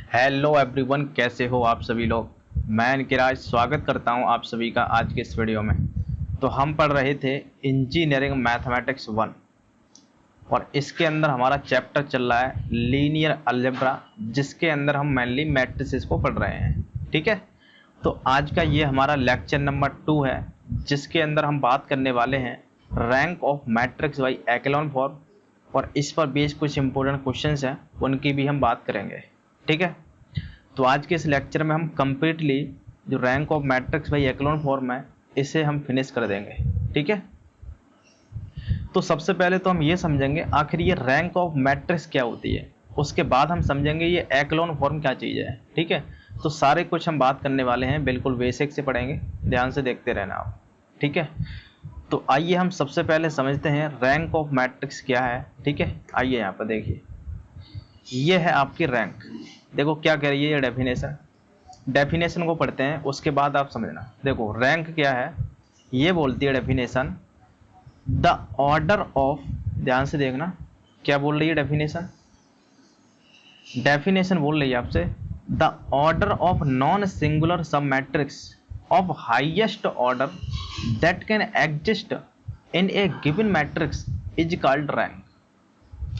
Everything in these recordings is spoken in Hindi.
हेलो एवरीवन, कैसे हो आप सभी लोग। मैं निकिराज स्वागत करता हूं आप सभी का आज के इस वीडियो में। तो हम पढ़ रहे थे इंजीनियरिंग मैथमेटिक्स 1 और इसके अंदर हमारा चैप्टर चल रहा है लीनियर अलजेब्रा, जिसके अंदर हम मेनली मैट्रिसेस को पढ़ रहे हैं। ठीक है, तो आज का ये हमारा लेक्चर नंबर 2 है, जिसके अंदर हम बात करने वाले हैं rank of matrix by echelon form और इस पर बेस्ड कुछ इंपॉर्टेंट क्वेश्चंस हैं, उनकी भी हम बात करेंगे। ठीक है, तो आज के इस लेक्चर में हम कंप्लीटली जो rank of matrix by echelon form है इसे हम फिनिश कर देंगे। ठीक है, तो सबसे पहले तो हम ये समझेंगे आखिर ये रैंक ऑफ मैट्रिक्स क्या होती है, उसके बाद हम समझेंगे ये एक्लोन फॉर्म क्या चीज़ है। ठीक है, तो सारे कुछ हम बात करने वाले हैं, बिल्कुल बेसिक से पढ़ेंगे, ध्यान से देखते रहना आप। ठीक है, तो आइए हम सबसे पहले समझते हैं रैंक ऑफ मैट्रिक्स क्या है। ठीक है, आइए यहाँ पर देखिए, ये है आपकी रैंक। देखो क्या कह रही है ये डेफिनेशन, डेफिनेशन को पढ़ते हैं उसके बाद आप समझना। देखो रैंक क्या है, ये बोलती है डेफिनेशन द ऑर्डर ऑफ, ध्यान से देखना क्या बोल रही है डेफिनेशन। डेफिनेशन बोल रही है आपसे the order of non singular sub matrix of highest order that can exist in a given matrix is called rank.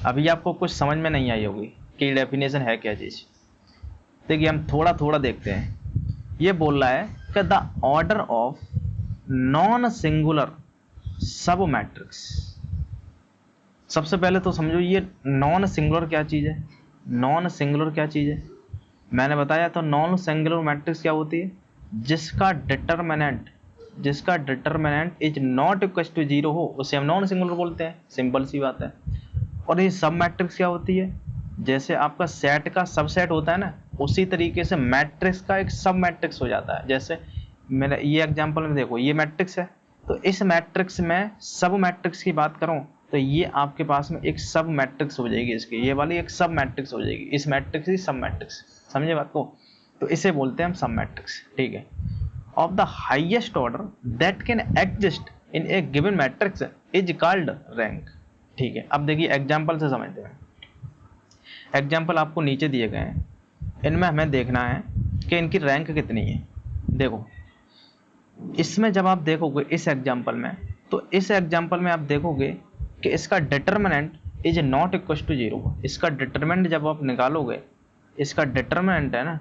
अभी आपको कुछ समझ में नहीं आई होगी कि डेफिनेशन है क्या चीज़। देखिए हम थोड़ा थोड़ा देखते हैं। ये बोल रहा है कि the order of non singular sub matrix. सबसे पहले तो समझो ये नॉन सिंगुलर क्या चीज़ है। नॉन सिंगुलर क्या चीज़ है, मैंने बताया तो नॉन सिंगुलर मैट्रिक्स क्या होती है, जिसका determinant is not equal to zero हो उसे हम नॉन सिंगुलर बोलते हैं, सिंपल सी बात है। और ये सब मैट्रिक्स क्या होती है, जैसे आपका सेट का सबसेट होता है ना, उसी तरीके से मैट्रिक्स का एक सब मैट्रिक्स हो जाता है। जैसे मेरा ये एग्जांपल में देखो, ये मैट्रिक्स है, तो इस मैट्रिक्स में सब मैट्रिक्स की बात करूं तो ये आपके पास में एक सब मैट्रिक्स हो जाएगी, इसकी ये वाली एक सब मैट्रिक्स हो जाएगी, इस मैट्रिक्स की सब मैट्रिक्स। समझे बात को, तो इसे बोलते हैं हम सब मैट्रिक्स। ठीक है, of the highest order that can exist in a given matrix is called rank. ठीक है, अब देखिए एग्जाम्पल से समझते हैं। एग्जाम्पल आपको नीचे दिए गए हैं, इनमें हमें देखना है कि इनकी रैंक कितनी है। देखो इसमें जब आप देखोगे इस एग्जाम्पल में, तो इस एग्जाम्पल में आप देखोगे कि इसका determinant is not equal to zero. इसका डिटरमिनेंट जब आप निकालोगे, इसका डिटरमिनेंट है ना,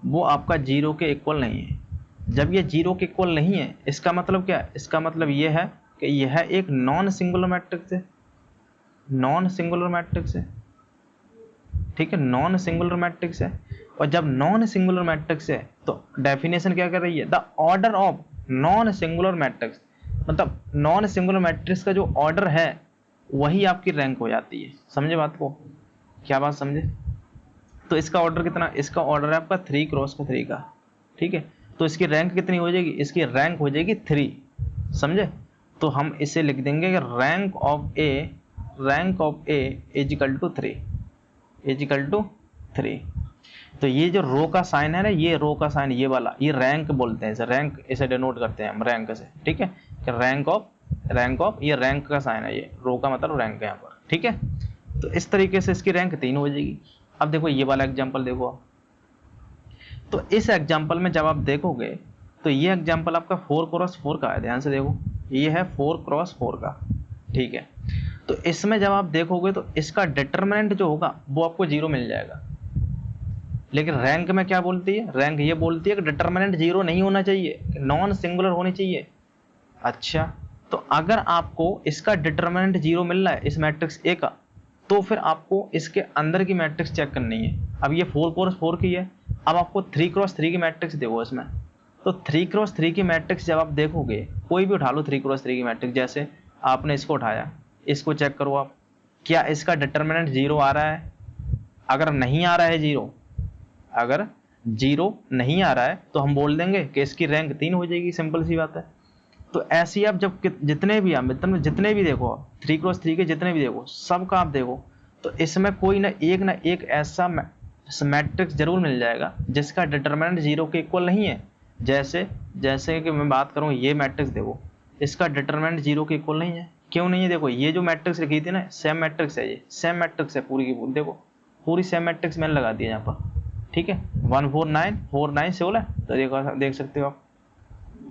वो आपका जीरो के इक्वल नहीं है। जब ये जीरो के इक्वल नहीं है, इसका मतलब क्या है, इसका मतलब ये है कि यह एक नॉन सिंगुलर मैट्रिक्स है। नॉन सिंगुलर मैट्रिक्स है, ठीक है, नॉन सिंगुलर मैट्रिक्स है। और जब नॉन सिंगुलर मैट्रिक्स है तो डेफिनेशन क्या कर रही है, the order of non singular matrix, मतलब नॉन सिंगुलर मैट्रिक्स का जो ऑर्डर है वही आपकी रैंक हो जाती है। समझे बात को, क्या बात समझे। तो इसका ऑर्डर कितना, इसका ऑर्डर है आपका 3 क्रॉस का 3 का। ठीक है, तो इसकी रैंक कितनी हो जाएगी, इसकी रैंक हो जाएगी 3। समझे, तो हम इसे लिख देंगे कि rank of A is equal to 3, is equal to 3। तो ये जो रो का साइन है ना, ये रो का साइन ये वाला, ये रैंक बोलते हैं इसे, रैंक इसे डिनोट करते हैं हम रैंक से। ठीक है, कि रैंक ऑफ ये रैंक का साइन है, ये रो का मतलब रैंक है यहाँ पर। ठीक है, तो इस तरीके से इसकी रैंक 3 हो जाएगी। अब देखो ये वाला एग्जाम्पल देखो आप, तो इस एग्जाम्पल में जब आप देखोगे तो ये एग्जाम्पल आपका 4 क्रॉस 4 का है। ध्यान से देखो, ये है 4 क्रॉस 4 का। ठीक है, तो इसमें जब आप देखोगे तो इसका डिटरमिनेंट जो होगा वो आपको 0 मिल जाएगा। लेकिन रैंक में क्या बोलती है, रैंक ये बोलती है कि डिटरमिनेंट 0 नहीं होना चाहिए, नॉन सिंगुलर होनी चाहिए। अच्छा, तो अगर आपको इसका डिटरमिनेंट 0 मिल रहा है इस मैट्रिक्स ए का, तो फिर आपको इसके अंदर की मैट्रिक्स चेक करनी है। अब ये 4 क्रॉस 4 की है, अब आपको 3 क्रॉस 3 की मैट्रिक्स देखो इसमें। तो 3 क्रॉस 3 की मैट्रिक्स जब आप देखोगे, कोई भी उठा लो 3 क्रॉस 3 की मैट्रिक्स, जैसे आपने इसको उठाया, इसको चेक करो आप, क्या इसका डिटरमिनेंट 0 आ रहा है। अगर नहीं आ रहा है 0, अगर 0 नहीं आ रहा है तो हम बोल देंगे कि इसकी रैंक 3 हो जाएगी, सिंपल सी बात है। तो ऐसी आप जब जितने भी जितने भी देखो, 3 क्रॉस 3 के जितने भी देखो, सबका आप देखो, तो इसमें कोई ना एक ऐसा मैट्रिक्स जरूर मिल जाएगा जिसका डिटरमिनेंट 0 के इक्वल नहीं है। जैसे कि मैं बात करूं, ये मैट्रिक्स देखो, इसका डिटरमिनेंट 0 के इक्वल नहीं है। क्यों नहीं है, देखो ये जो मैट्रिक्स लिखी थी ना, सेम मैट्रिक्स है, ये सेम मैट्रिक्स है पूरी की पूरी। देखो पूरी सेम मैट्रिक्स मैंने लगा दी है यहाँ पर। ठीक है, 14949 16, तो देख सकते हो आप।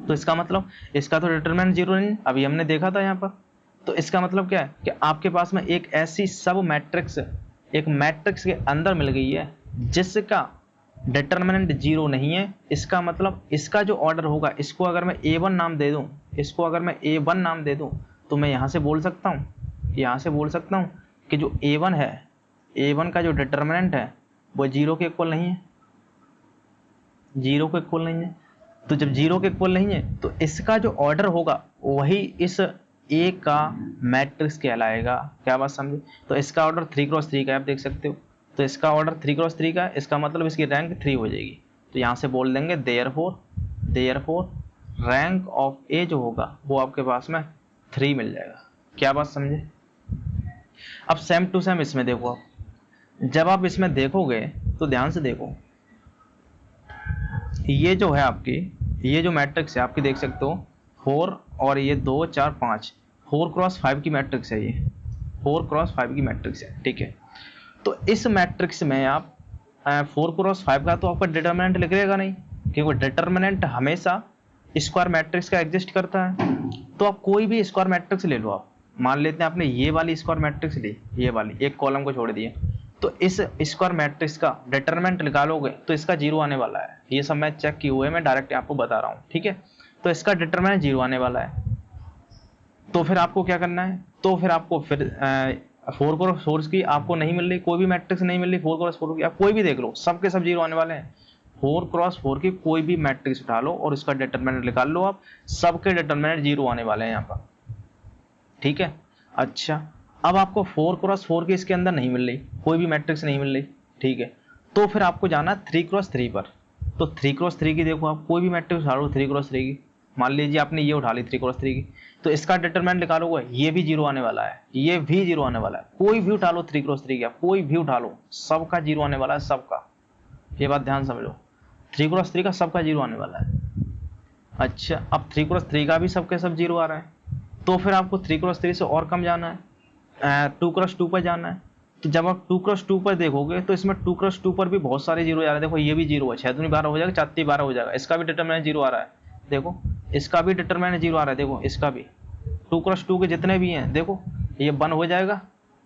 तो इसका मतलब इसका तो डिटरमिनेंट जीरो नहीं, अभी हमने देखा था यहाँ पर। तो इसका मतलब क्या है कि आपके पास में एक ऐसी सब मैट्रिक्स एक मैट्रिक्स के अंदर मिल गई है जिसका डिटरमिनेंट जीरो नहीं है। इसका मतलब इसका जो ऑर्डर होगा, इसको अगर मैं A1 नाम दे दूं, इसको अगर मैं A1 नाम दे दूं, तो मैं यहाँ से बोल सकता हूँ कि जो A1 है, A1 का जो डिटरमिनेंट है वो जीरो के इक्वल नहीं है, जीरो के इक्वल नहीं है। तो जब जीरो के इक्वल नहीं है तो इसका जो ऑर्डर होगा वही इस ए का मैट्रिक्स कहलाएगा। क्या बात समझे? तो इसका ऑर्डर 3x3 का है, आप देख सकते हो। तो इसका ऑर्डर 3x3 का है, इसका मतलब इसकी रैंक 3 हो जाएगी। तो यहाँ से बोल देंगे देयरफॉर रैंक ऑफ ए जो होगा वो आपके पास में 3 मिल जाएगा। क्या बात समझे? अब सेम टू सेम इसमें देखो, आप जब आप इसमें देखोगे तो ध्यान से देखो, ये जो है आपकी, ये जो मैट्रिक्स है आपकी, देख सकते हो 4 और ये 2 4 5, 4x5 की मैट्रिक्स है, ये 4x5 की मैट्रिक्स है, ठीक है। तो इस मैट्रिक्स में आप 4x5 का तो आपका डिटरमिनेंट लिखेगा नहीं, क्योंकि डिटरमिनेंट हमेशा स्क्वायर मैट्रिक्स का एग्जिस्ट करता है। तो आप कोई भी स्क्वायर मैट्रिक्स ले लो, आप मान लेते हैं आपने ये वाली स्क्वायर मैट्रिक्स ली, ये वाली एक कॉलम को छोड़ दिए, तो इस स्क्वायर मैट्रिक्स का डिटरमिनेंट निकालोगे तो इसका जीरो आने वाला है। ये सब मैं चेक किए हुए, मैं डायरेक्ट आपको बता रहा हूँ, ठीक है। तो इसका डिटरमिनेंट जीरो आने वाला है। तो फिर आपको क्या करना है, तो फिर आपको फिर 4x4 की आपको नहीं मिल रही, कोई भी मैट्रिक्स नहीं मिल रही 4x4 की, आप कोई भी देख लो, सबके सब जीरो आने वाले हैं। 4x4 की कोई भी मैट्रिक्स उठा लो और इसका डिटरमिनेंट निकाल लो आप, सबके डिटरमिनेंट जीरो आने वाले हैं यहाँ पर, ठीक है। अच्छा, अब आपको 4x4 की इसके अंदर नहीं मिल रही, कोई भी मैट्रिक्स नहीं मिल रही, ठीक है। तो फिर आपको जाना 3x3 पर। तो 3x3 की देखो, आप कोई भी मैट्रिक्स उठा लो 3x3 की, मान लीजिए आपने ये उठा ली 3x3 की, तो इसका डिटरमिनेंट निकालोगे, ये भी जीरो आने वाला है, ये भी जीरो आने वाला है। कोई भी उठा लो 3x3 का, कोई भी उठा लो, सबका जीरो आने वाला है, सबका। ये बात ध्यान समझ लो, 3x3 का सबका जीरो आने वाला है। अच्छा, अब 3x3 का भी सबके सब जीरो आ रहा है, तो फिर आपको 3x3 से और कम जाना है, 2x2 पर जाना है। तो जब आप 2x2 पर देखोगे तो इसमें 2x2 पर भी बहुत सारे जीरो आ रहे हैं। देखो ये भी जीरो है, 6 दूनी 12 हो जाएगा, 4 तीन 12 हो जाएगा, इसका भी डिटरमिनेंट जीरो आ रहा है, देखो इसका भी डिटरमिनेंट जीरो आ रहा है, देखो इसका भी 2x2 के जितने भी हैं, देखो ये 1 हो जाएगा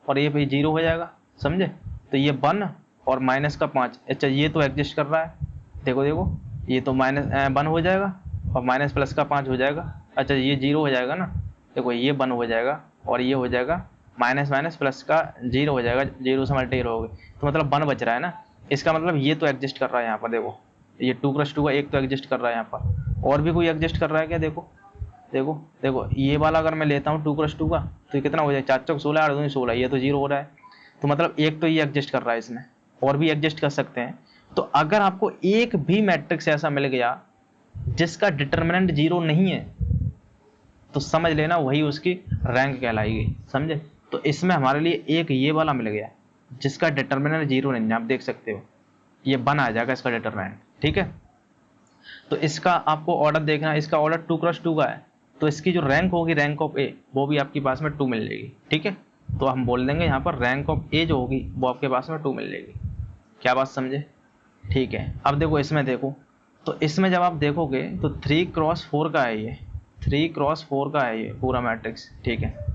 और ये भी जीरो हो जाएगा, समझे। तो ये 1 और माइनस का 5, अच्छा ये तो एग्जिस्ट कर रहा है, देखो देखो ये तो -1 हो जाएगा और माइनस प्लस का 5 हो जाएगा। अच्छा ये जीरो हो जाएगा ना, देखो ये 1 हो जाएगा और ये हो जाएगा माइनस माइनस प्लस का जीरो हो जाएगा, जीरो से मल्टीप्लाई हो गए, तो मतलब 1 बच रहा है ना। इसका मतलब ये तो एग्जिस्ट कर रहा है यहाँ पर, देखो ये 2x2 का एक तो एग्जिस्ट कर रहा है यहाँ पर, और भी कोई एग्जिस्ट कर रहा है क्या? देखो देखो देखो, ये वाला अगर मैं लेता हूँ 2x2 का, तो ये कितना हो जाएगा, 4 चौक 16 8 दूनी 16, ये तो जीरो हो रहा है। तो मतलब एक तो ये एग्जिस्ट कर रहा है इसमें, और भी एग्जिस्ट कर सकते हैं। तो अगर आपको एक भी मैट्रिक्स ऐसा मिल गया जिसका डिटरमिनेंट जीरो नहीं है, तो समझ लेना वही उसकी रैंक कहलाएगी, समझे। तो इसमें हमारे लिए एक ये वाला मिल गया जिसका डिटरमिनेंट जीरो नहीं है, आप देख सकते हो ये 1 आ जाएगा इसका डिटरमिनेंट, ठीक है। तो इसका आपको ऑर्डर देखना है, इसका ऑर्डर 2x2 का है, तो इसकी जो रैंक होगी, रैंक ऑफ ए, वो भी आपके पास में 2 मिल जाएगी, ठीक है। तो हम बोल देंगे यहाँ पर रैंक ऑफ ए जो होगी वो आपके पास में 2 मिल जाएगी। क्या बात समझे? ठीक है। अब देखो इसमें देखो, तो इसमें जब आप देखोगे तो 3x4 का है ये, 3x4 का है ये पूरा मैट्रिक्स, ठीक है।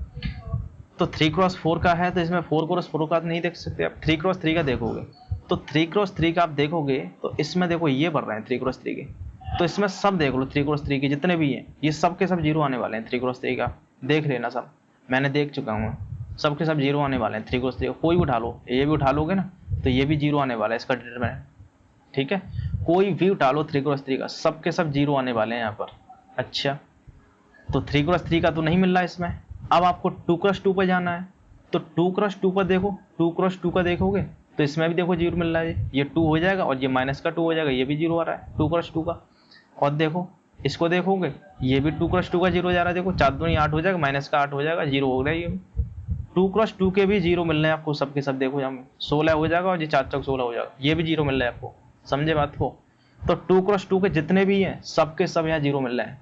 तो 3x4 का है, तो इसमें 4x4 का तो नहीं देख सकते आप, 3x3 का देखोगे तो 3x3 का आप देखोगे तो इसमें देखो ये बढ़ रहे हैं 3x3 के, तो इसमें सब देख लो 3x3 के जितने भी हैं, ये सब के सब जीरो आने वाले हैं 3x3 का, देख लेना सब, मैंने देख चुका हूँ, सब के सब जीरो आने वाले हैं 3x3 का। कोई भी उठा लो, ये भी उठा लोगे ना तो ये भी जीरो आने वाला है इसका डिटरमिनेंट, ठीक है। कोई भी उठा लो 3x3 का, सब के सब जीरो आने वाले हैं यहाँ पर। अच्छा, तो 3x3 का तो नहीं मिल रहा है इसमें। अब आपको 2x2 पर जाना है, तो 2x2 पर देखो, 2x2 का देखोगे तो इसमें भी देखो जीरो मिल रहा है, ये 2 हो जाएगा और ये माइनस का 2 हो जाएगा, ये भी जीरो आ रहा है 2x2 का। और देखो इसको देखोगे, ये भी 2x2 का जीरो जा रहा है, देखो 4 दूनी 8 हो जाएगा, माइनस का 8 हो जाएगा, जीरो हो रहा है। ये 2x2 के भी जीरो मिल रहे हैं आपको, सबके सब देखो यहाँ 16 हो जाएगा और ये 4 चौक 16 हो जाएगा, ये भी जीरो मिल रहा है आपको, समझे बात को। तो 2x2 के जितने भी हैं सबके सब यहाँ जीरो मिल रहे हैं।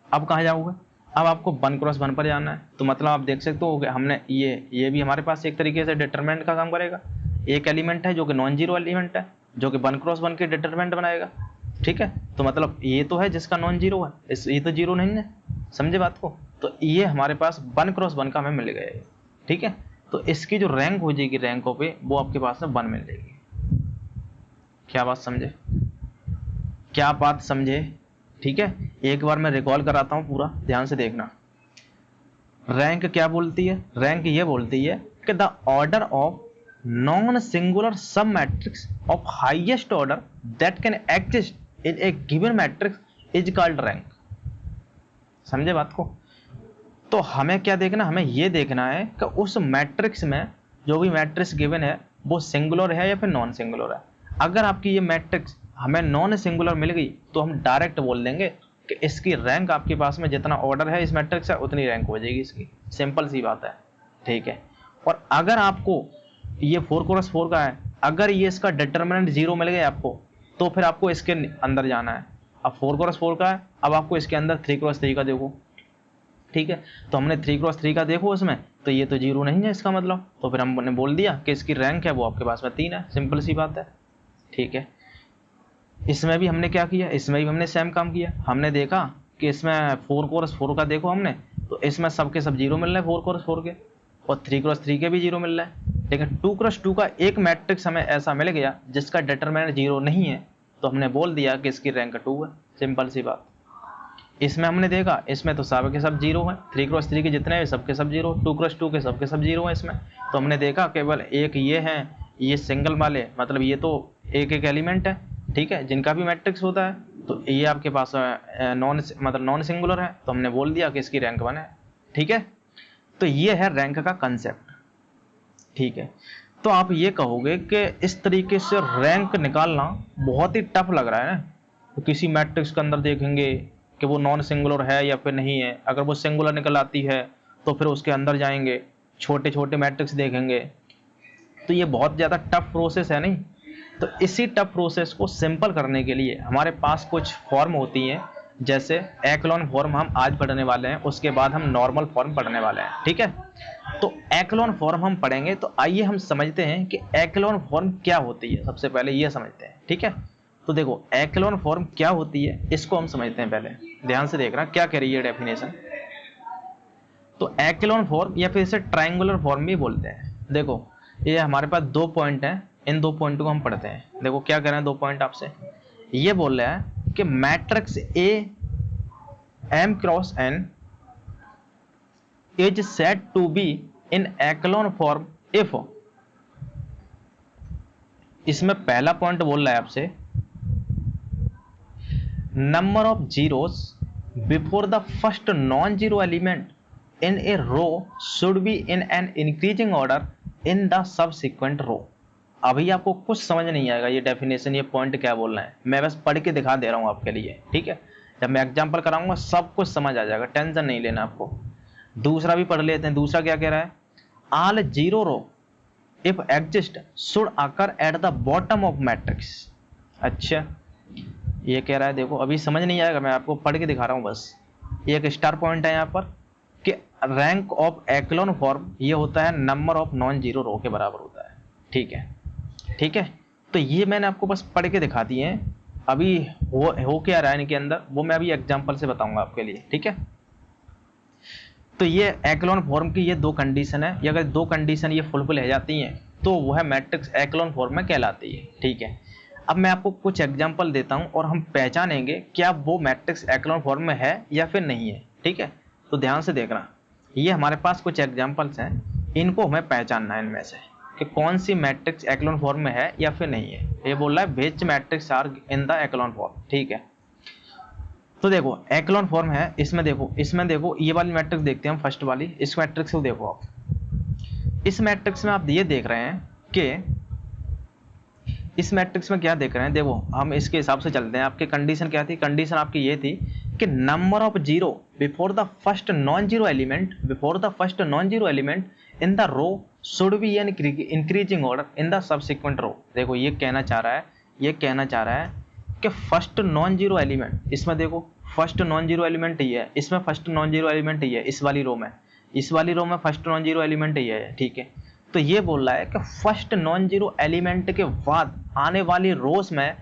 अब कहाँ जाओगे, अब आपको 1x1 पर जाना है, तो मतलब आप देख सकते हो हमने ये भी हमारे पास एक तरीके से डिटरमिनेंट का काम करेगा। एक एलिमेंट है जो कि नॉन जीरो एलिमेंट है, जो कि 1 क्रॉस 1 के डिटरमिनेंट बनाएगा। ठीक है, तो मतलब ये तो है जिसका नॉन जीरो है, ये तो जीरो नहीं है, समझे बात को। तो ये हमारे पास 1 क्रॉस 1 का हमें मिल गया है। ठीक है, तो इसकी जो रैंक हो जाएगी रैंकों पे वो आपके पास में 1 मिल जाएगी। क्या बात समझे, क्या बात समझे। ठीक है, एक बार मैं रिकॉल कराता हूं पूरा, ध्यान से देखना। रैंक क्या बोलती है, रैंक ये बोलती है कि the order of non singular sub matrix of highest order that can exist in a given matrix is called rank. समझे बात को। तो हमें क्या देखना, हमें ये देखना है कि उस मैट्रिक्स में जो भी मैट्रिक्स गिवन है वो सिंगुलर है या फिर नॉन सिंगुलर है। अगर आपकी ये मैट्रिक्स हमें नॉन सिंगुलर मिल गई तो हम डायरेक्ट बोल देंगे कि इसकी रैंक आपके पास में जितना ऑर्डर है इस मैट्रिक्स है उतनी रैंक हो जाएगी इसकी, सिंपल सी बात है। ठीक है, और अगर आपको ये 4 क्रॉस 4 का है, अगर ये इसका डिटरमिनेंट 0 मिल गया आपको तो फिर आपको इसके अंदर जाना है। अब 4 क्रॉस 4 का है, अब आपको इसके अंदर 3 क्रॉस 3 का देखो। ठीक है, तो हमने 3 क्रॉस 3 का देखो इसमें, तो ये तो 0 नहीं है इसका मतलब, तो फिर हमने बोल दिया कि इसकी रैंक है वो आपके पास में 3 है, सिंपल सी बात है। ठीक है, इसमें भी हमने क्या किया, इसमें भी हमने सेम काम किया। हमने देखा कि इसमें 4 क्रॉस 4 का देखो हमने, तो इसमें सबके सब 0 मिल रहे हैं 4 क्रॉस 4 के, और 3 क्रॉस 3 के भी 0 मिल रहा है। लेकिन 2 क्रॉस 2 का एक मैट्रिक्स हमें ऐसा मिल गया जिसका डिटरमिनेंट 0 नहीं है, तो हमने बोल दिया कि इसकी रैंक 2 है, सिंपल सी बात। इसमें हमने देखा इसमें तो सब के सब 0 है, 3 क्रॉस 3 के जितने हैं सबके सब 0, 2 क्रॉस 2 के सबके सब 0 है इसमें। तो हमने देखा केवल एक ये है, ये सिंगल वाले, मतलब ये तो एक एक एलिमेंट है। ठीक है, जिनका भी मैट्रिक्स होता है तो ये आपके पास नॉन सिंगुलर है, तो हमने बोल दिया कि इसकी रैंक 1 है। ठीक है, तो ये है रैंक का कंसेप्ट। ठीक है, तो आप ये कहोगे कि इस तरीके से रैंक निकालना बहुत ही टफ लग रहा है ना। तो किसी मैट्रिक्स के अंदर देखेंगे कि वो नॉन सिंगुलर है या फिर नहीं है, अगर वो सिंगुलर निकल आती है तो फिर उसके अंदर जाएंगे, छोटे छोटे मैट्रिक्स देखेंगे, तो ये बहुत ज़्यादा टफ प्रोसेस है नहीं। तो इसी टफ प्रोसेस को सिंपल करने के लिए हमारे पास कुछ फॉर्म होती हैं, जैसे एक्लोन फॉर्म हम आज पढ़ने वाले हैं, उसके बाद हम नॉर्मल फॉर्म पढ़ने वाले हैं। ठीक है, तो एक्लोन फॉर्म हम पढ़ेंगे, तो आइए हम समझते हैं कि एक्लोन फॉर्म क्या होती है। सबसे पहले ये समझते हैं। ठीक है, तो देखो एक्लोन फॉर्म क्या होती है इसको हम समझते हैं। पहले ध्यान से देखना क्या कह रही है डेफिनेशन। तो एक्लोन फॉर्म या फिर इसे ट्रायंगुलर फॉर्म भी बोलते हैं। देखो ये हमारे पास 2 पॉइंट हैं, इन 2 पॉइंट को हम पढ़ते हैं। देखो क्या कह रहे हैं 2 पॉइंट आपसे, ये बोल रहे हैं कि matrix A m cross n is said to be in echelon form if, इसमें पहला पॉइंट बोल रहा है आपसे number of zeros before the first non zero element in a row should be in an increasing order in the subsequent row. अभी आपको कुछ समझ नहीं आएगा ये डेफिनेशन, ये पॉइंट क्या बोल रहे हैं, मैं बस पढ़ के दिखा दे रहा हूं आपके लिए। ठीक है, जब मैं एग्जांपल कराऊंगा सब कुछ समझ आ जाएगा, टेंशन नहीं लेना आपको। दूसरा भी पढ़ लेते हैं। दूसरा क्या कह रहा है, all zero row if exist should occur at the bottom of matrix. अच्छा ये कह रहा है, देखो अभी समझ नहीं आएगा, मैं आपको पढ़ के दिखा रहा हूं बस। एक स्टार पॉइंट है यहाँ पर कि रैंक ऑफ एक्लोन फॉर्म ये होता है नंबर ऑफ नॉन जीरो रो के बराबर होता है। ठीक है, ठीक है, तो ये मैंने आपको बस पढ़ के दिखा दिए हैं। अभी हो क्या रहा है इनके अंदर वो मैं अभी एग्जांपल से बताऊंगा आपके लिए। ठीक है, तो ये एक्लोन फॉर्म की ये 2 कंडीशन है, ये अगर 2 कंडीशन ये फुलफिल हो जाती हैं तो वह मैट्रिक्स एक्लोन फॉर्म में कहलाती है। ठीक है, अब मैं आपको कुछ एग्जांपल देता हूं और हम पहचानेंगे क्या वो मैट्रिक्स एक्लोन फॉर्म में है या फिर नहीं है। ठीक है, तो ध्यान से देखना, ये हमारे पास कुछ एग्जांपल्स हैं, इनको हमें पहचानना है इनमें से कि कौन सी मैट्रिक्स एक्लोन फॉर्म में है या फिर नहीं है। ये बोल रहा है which matrix are in the echelon form. ठीक है, तो देखो एक्लोन फॉर्म है, इसमें देखो ये वाली मैट्रिक्स देखते हैं हम, फर्स्ट वाली, इस मैट्रिक्स को देखो आप। इस मैट्रिक्स में आप ये देख रहे हैं कि इस मैट्रिक्स में क्या देख रहे हैं, देखो हम इसके हिसाब से चलते हैं। आपकी कंडीशन क्या थी, कंडीशन आपकी ये थी कि number of zero before the first non zero element in the row should be an increasing order in the subsequent row. देखो ये कहना चाह रहा है कि फर्स्ट नॉन जीरो एलिमेंट, इसमें देखो फर्स्ट नॉन जीरो एलिमेंट ही है, इसमें फर्स्ट नॉन जीरो एलिमेंट ही है, इस वाली रो में फर्स्ट नॉन जीरो एलिमेंट ही है। ठीक है, तो ये बोल रहा है कि फर्स्ट नॉन जीरो एलिमेंट के बाद आने वाली रोज में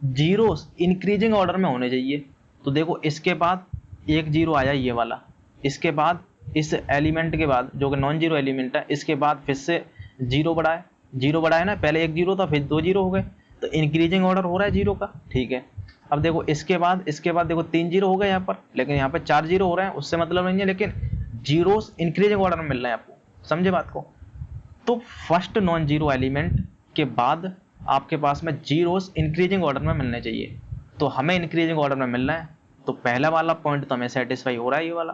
जीरोस इंक्रीजिंग ऑर्डर में होने चाहिए। तो देखो इसके बाद एक जीरो आया ये वाला, इसके बाद इस एलिमेंट के बाद जो कि नॉन जीरो एलिमेंट है, इसके बाद फिर से जीरो बढ़ा है ना, पहले एक जीरो था फिर दो जीरो हो गए, तो इंक्रीजिंग ऑर्डर हो रहा है जीरो का, ठीक है। अब देखो इसके बाद देखो तीन जीरो हो गए यहाँ पर, लेकिन यहाँ पर चार जीरो हो रहे हैं, उससे मतलब नहीं है, लेकिन जीरोस इंक्रीजिंग ऑर्डर में मिल रहे हैं आपको, समझे बात को। तो फर्स्ट नॉन जीरो एलिमेंट के बाद आपके पास में जीरोस इंक्रीजिंग ऑर्डर में मिलने चाहिए, तो हमें इंक्रीजिंग ऑर्डर में मिलना है। तो पहला वाला पॉइंट तो हमें सेटिस्फाई हो रहा है, ये वाला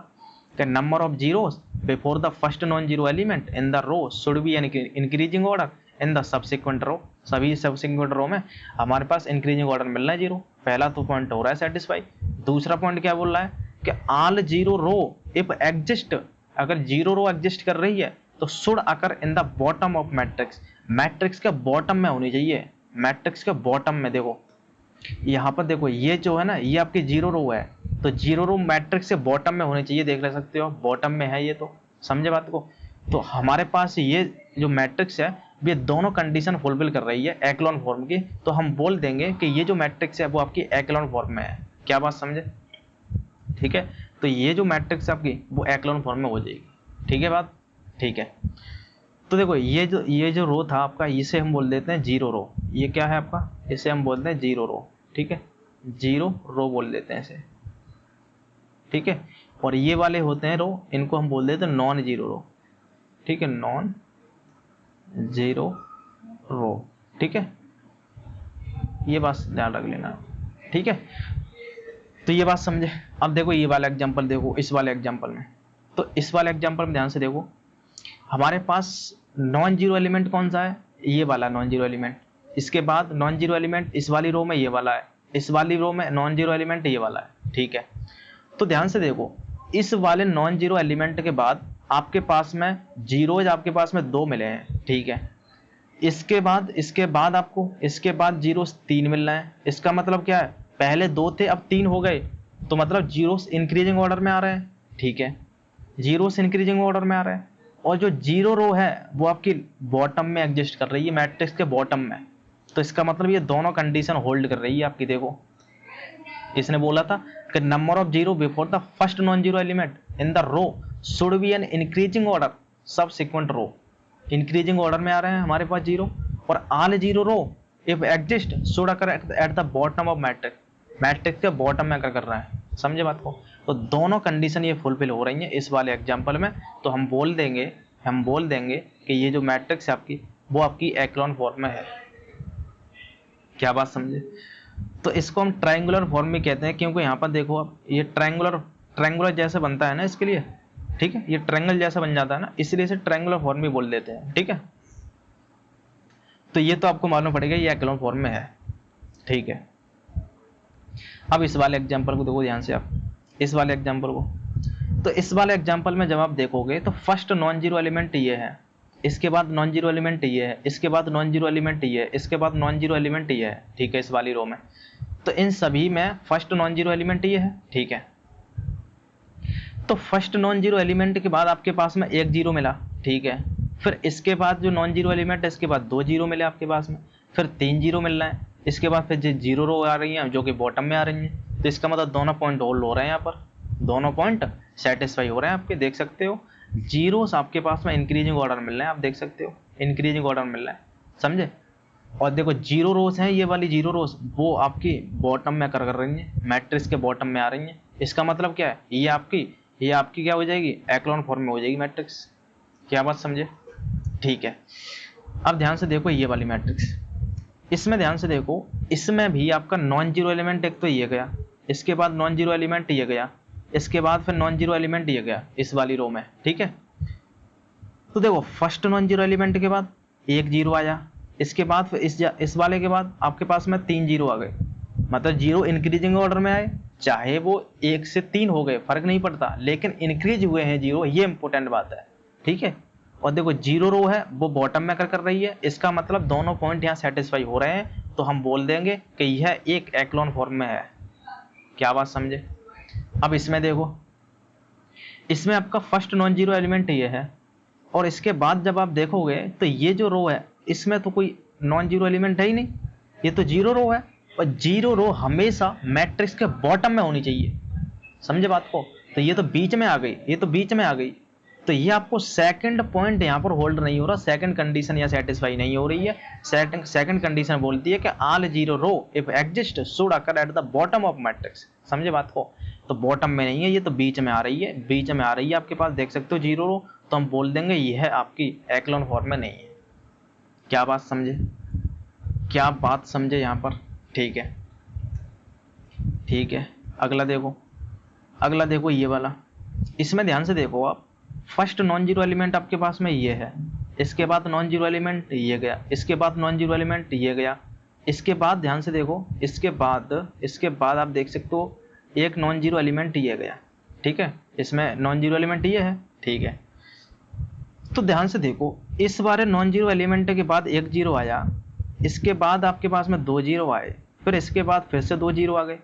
कि number of zeros before the first non zero element in the row should be an increasing order in the subsequent row, सभी सब्सिक्वेंट रो में हमारे पास इंक्रीजिंग ऑर्डर मिलना है जीरो, पहला तो पॉइंट हो रहा है सेटिस्फाई। दूसरा पॉइंट क्या बोल रहा है कि all zero row if exist, अगर जीरो रो एग्जिस्ट कर रही है तो should occur in the bottom of matrix, matrix के बॉटम में होनी चाहिए, मैट्रिक्स के बॉटम में। देखो यहाँ पर देखो ये जो है ना, ये आपकी जीरो रो है, तो जीरो रो मैट्रिक्स से बॉटम में होनी चाहिए, देख ले सकते हो बॉटम में है ये, तो समझे बात को। तो हमारे पास ये जो मैट्रिक्स है ये दोनों कंडीशन फुलफिल कर रही है एक्लॉन फॉर्म की, तो हम बोल देंगे कि ये जो मैट्रिक्स है वो आपकी एक्लॉन फॉर्म में है। क्या बात समझे, ठीक है। तो ये जो मैट्रिक्स है आपकी वो एक्लॉन फॉर्म में हो जाएगी, ठीक है बात, ठीक है। तो देखो ये जो रो था आपका, इसे हम बोल देते हैं जीरो रो, ये क्या है आपका, इसे हम बोलते हैं जीरो रो, ठीक है, जीरो रो बोल देते हैं इसे, ठीक है। और ये वाले होते हैं रो, इनको हम बोल देते हैं नॉन जीरो रो, ठीक है, नॉन जीरो रो, ठीक है, ये बात ध्यान रख लेना, ठीक है। तो ये बात समझे। अब देखो ये वाला एग्जांपल देखो, इस वाले एग्जांपल में, तो इस वाले एग्जांपल में ध्यान से देखो, हमारे पास नॉन जीरो एलिमेंट कौन सा है, ये वाला नॉन जीरो एलिमेंट, इसके बाद नॉन जीरो एलिमेंट इस वाली रो में ये वाला है, इस वाली रो में नॉन जीरो एलिमेंट ये वाला है, ठीक है। तो ध्यान से देखो, इस वाले नॉन जीरो एलिमेंट के बाद आपके पास में जीरोज आपके पास में दो मिले हैं, ठीक है। इसके बाद आपको इसके बाद जीरो तीन मिल रहे हैं, इसका मतलब क्या है, पहले दो थे अब तीन हो गए, तो मतलब जीरोस इंक्रीजिंग ऑर्डर में आ रहे हैं, ठीक है, जीरोस इंक्रीजिंग ऑर्डर में आ रहे हैं। और जो जीरो रो है वो आपकी बॉटम में एग्जिस्ट कर रही है, मैट्रिक्स के बॉटम में, तो इसका मतलब ये दोनों कंडीशन होल्ड कर रही है आपकी। देखो इसने बोला था कि number of zero before the first non zero element in the row should be an increasing order subsequent row, increasing order में आ रहे हैं हमारे पास जीरो, और all zero row if exist should occur at the bottom of matrix, matrix के बॉटम में अकर कर रहा है, समझे बात को। तो दोनों कंडीशन ये फुलफिल हो रही हैं इस वाले एग्जांपल में, तो हम बोल देंगे कि ये जो मैट्रिक्स है आपकी वो आपकी एक्लॉन फॉर्म में है। क्या बात समझे। तो इसको हम ट्रायंगुलर फॉर्म में कहते हैं, क्योंकि यहाँ पर देखो आप ये ट्रायंगुलर जैसे बनता है ना इसके लिए, ठीक है, ये ट्रायंगल जैसा बन जाता है ना, इसलिए इसे ट्रायंगुलर फॉर्म में बोल देते हैं, ठीक है। तो ये तो आपको मालूम पड़ेगा ये एक्लॉन फॉर्म में है, ठीक है। अब इस वाले एग्जांपल को देखो ध्यान से आप, इस वाले एग्जांपल को, तो इस वाले एग्जांपल में जब आप देखोगे तो फर्स्ट नॉन जीरो एलिमेंट ये है, इसके बाद नॉन जीरो एलिमेंट ये है, इसके बाद नॉन जीरो एलिमेंट ये है, इसके बाद नॉन जीरो एलिमेंट ये है, ठीक है, इस वाली रो में। तो इन सभी में फर्स्ट नॉन जीरो एलिमेंट ये है, ठीक है। तो फर्स्ट नॉन जीरो एलिमेंट के बाद आपके पास में एक जीरो मिला, ठीक है, फिर इसके बाद जो नॉन जीरो एलिमेंट है इसके बाद दो जीरो मिले आपके पास में, फिर तीन जीरो मिल रहा है, इसके बाद फिर जीरो रो आ रही है जो कि बॉटम में आ रही है, तो इसका मतलब दोनों पॉइंट होल्ड हो रहे हैं, यहाँ पर दोनों पॉइंट सेटिस्फाई हो रहे हैं आपके, देख सकते हो जीरोस आपके पास में इंक्रीजिंग ऑर्डर मिल रहे हैं, आप देख सकते हो इंक्रीजिंग ऑर्डर मिल रहा है, समझे। और देखो जीरो रोज हैं, ये वाली जीरो रोज वो आपकी बॉटम में कर रही है, मैट्रिक्स के बॉटम में आ रही है, इसका मतलब क्या है, ये आपकी क्या हो जाएगी, एक्लॉन फॉर्म में हो जाएगी मैट्रिक्स। क्या बात समझे, ठीक है। अब ध्यान से देखो ये वाली मैट्रिक्स, इसमें ध्यान से देखो, इसमें भी आपका नॉन जीरो एलिमेंट एक तो ये गया, इसके बाद नॉन जीरो एलिमेंट ये गया, इसके बाद फिर नॉन जीरो एलिमेंट ये गया इस वाली रो में, ठीक है। तो देखो फर्स्ट नॉन जीरो एलिमेंट के बाद एक जीरो आया, इसके बाद फिर इस वाले के बाद आपके पास में तीन जीरो आ गए, मतलब जीरो इंक्रीजिंग ऑर्डर में आए, चाहे वो एक से तीन हो गए फर्क नहीं पड़ता, लेकिन इंक्रीज हुए हैं जीरो, ये इंपॉर्टेंट बात है, ठीक है। और देखो जीरो रो है वो बॉटम में कर रही है, इसका मतलब दोनों पॉइंट यहाँ सेटिस्फाई हो रहे हैं, तो हम बोल देंगे कि यह एक एक्लॉन फॉर्म में है। क्या बात समझे। अब इसमें देखो, इसमें आपका फर्स्ट नॉन जीरो एलिमेंट ये है, और इसके बाद जब आप देखोगे तो ये जो रो है इसमें तो कोई नॉन जीरो एलिमेंट है ही नहीं, ये तो जीरो रो है। और जीरो रो हमेशा मैट्रिक्स के बॉटम में होनी चाहिए, समझे बात को। तो ये तो बीच में आ गई, ये तो बीच में आ गई, तो ये आपको सेकंड पॉइंट यहाँ पर होल्ड नहीं हो रहा, सेकंड कंडीशन या सेटिस्फाई नहीं हो रही है। सेकंड कंडीशन बोलती है कि all zero row if exist should occur at the bottom of matrix, समझे बात को। तो बॉटम में नहीं है, ये तो बीच में आ रही है, बीच में आ रही है आपके पास, देख सकते हो जीरो रो, तो हम बोल देंगे यह आपकी एक्लोन फॉर्म में नहीं है। क्या बात समझे, क्या बात समझे यहाँ पर, ठीक है ठीक है। अगला देखो, अगला देखो ये वाला, इसमें ध्यान से देखो आप, फर्स्ट नॉन जीरो एलिमेंट आपके पास में ये है, इसके बाद नॉन जीरो एलिमेंट ये गया, इसके बाद नॉन जीरो एलिमेंट ये गया, इसके बाद ध्यान से देखो, इसके बाद आप देख सकते हो एक नॉन जीरो एलिमेंट ये गया, ठीक है, इसमें नॉन जीरो एलिमेंट ये है, ठीक है। तो ध्यान से देखो, इस बार नॉन जीरो एलिमेंट के बाद एक जीरो आया, इसके बाद आपके पास में दो जीरो आए, फिर इसके बाद फिर से दो जीरो आ गए।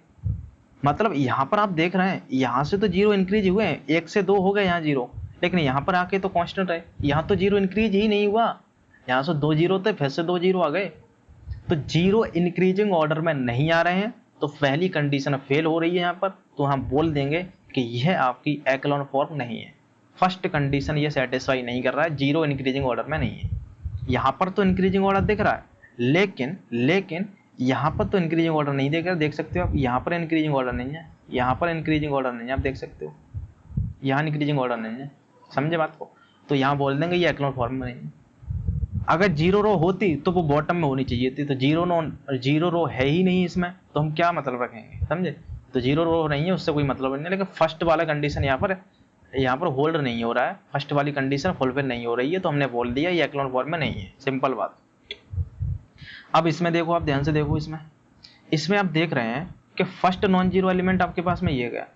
मतलब यहाँ पर आप देख रहे हैं, यहाँ से तो जीरो इंक्रीज हुए हैं, एक से दो हो गए यहाँ जीरो, लेकिन यहाँ पर आके तो कांस्टेंट है, यहाँ तो जीरो इंक्रीज ही नहीं हुआ, यहाँ से दो जीरो थे फिर से दो जीरो आ गए। तो जीरो इंक्रीजिंग ऑर्डर में नहीं आ रहे हैं, तो पहली कंडीशन फेल हो रही है यहाँ पर, तो हम बोल देंगे कि यह आपकी एक्लोन फॉर्म नहीं है। फर्स्ट कंडीशन ये सेटिस्फाई नहीं कर रहा है, जीरो इंक्रीजिंग ऑर्डर में नहीं है। यहाँ पर तो इंक्रीजिंग ऑर्डर दिख रहा है, लेकिन यहाँ पर तो इंक्रीजिंग ऑर्डर नहीं देख रहा, देख सकते हो आप, यहाँ पर इंक्रीजिंग ऑर्डर नहीं है, यहाँ पर इंक्रीजिंग ऑर्डर नहीं है, आप देख सकते हो यहाँ इंक्रीजिंग ऑर्डर नहीं है, समझे बात को। तो यहाँ बोल देंगे ये एक्लोन फॉर्म में नहीं है। अगर जीरो रो होती तो वो बॉटम में होनी चाहिए थी, तो जीरो रो है ही नहीं इसमें, तो हम क्या मतलब रखेंगे, समझे। तो जीरो रो नहीं है, उससे कोई मतलब नहीं है, लेकिन फर्स्ट वाला कंडीशन यहाँ पर होल्ड नहीं हो रहा है, फर्स्ट वाली कंडीशन फुलफिल नहीं हो रही है, तो हमने बोल दिया ये एक्लोन फॉर्म में नहीं है, सिंपल बात। अब इसमें देखो, आप ध्यान से देखो, इसमें आप देख रहे हैं कि फर्स्ट नॉन जीरो एलिमेंट आपके पास में ये गया,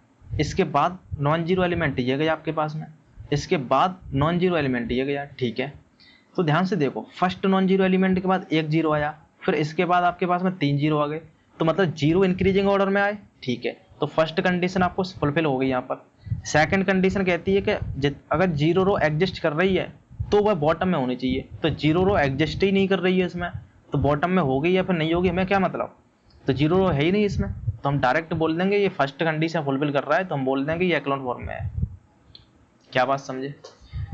इसके बाद नॉन जीरो एलिमेंट ये गया आपके पास में, इसके बाद नॉन जीरो एलिमेंट ये गया, ठीक है। तो ध्यान से देखो, फर्स्ट नॉन जीरो एलिमेंट के बाद एक जीरो आया, फिर इसके बाद आपके पास में तीन जीरो आ गए, तो मतलब जीरो इंक्रीजिंग ऑर्डर में आए, ठीक है। तो फर्स्ट कंडीशन आपको फुलफिल हो गई यहाँ पर। सेकंड कंडीशन कहती है कि अगर जीरो रो एग्जिस्ट कर रही है तो वह बॉटम में होनी चाहिए, तो जीरो रो एग्जिस्ट ही नहीं कर रही है इसमें, तो बॉटम में होगी या फिर नहीं होगी, हमें क्या मतलब, तो जीरो रो है ही नहीं इसमें, तो हम डायरेक्ट बोल देंगे ये फर्स्ट कंडीशन फुलफिल कर रहा है, तो हम बोल देंगे ये एक्लोन फॉर्म में है। क्या बात समझे।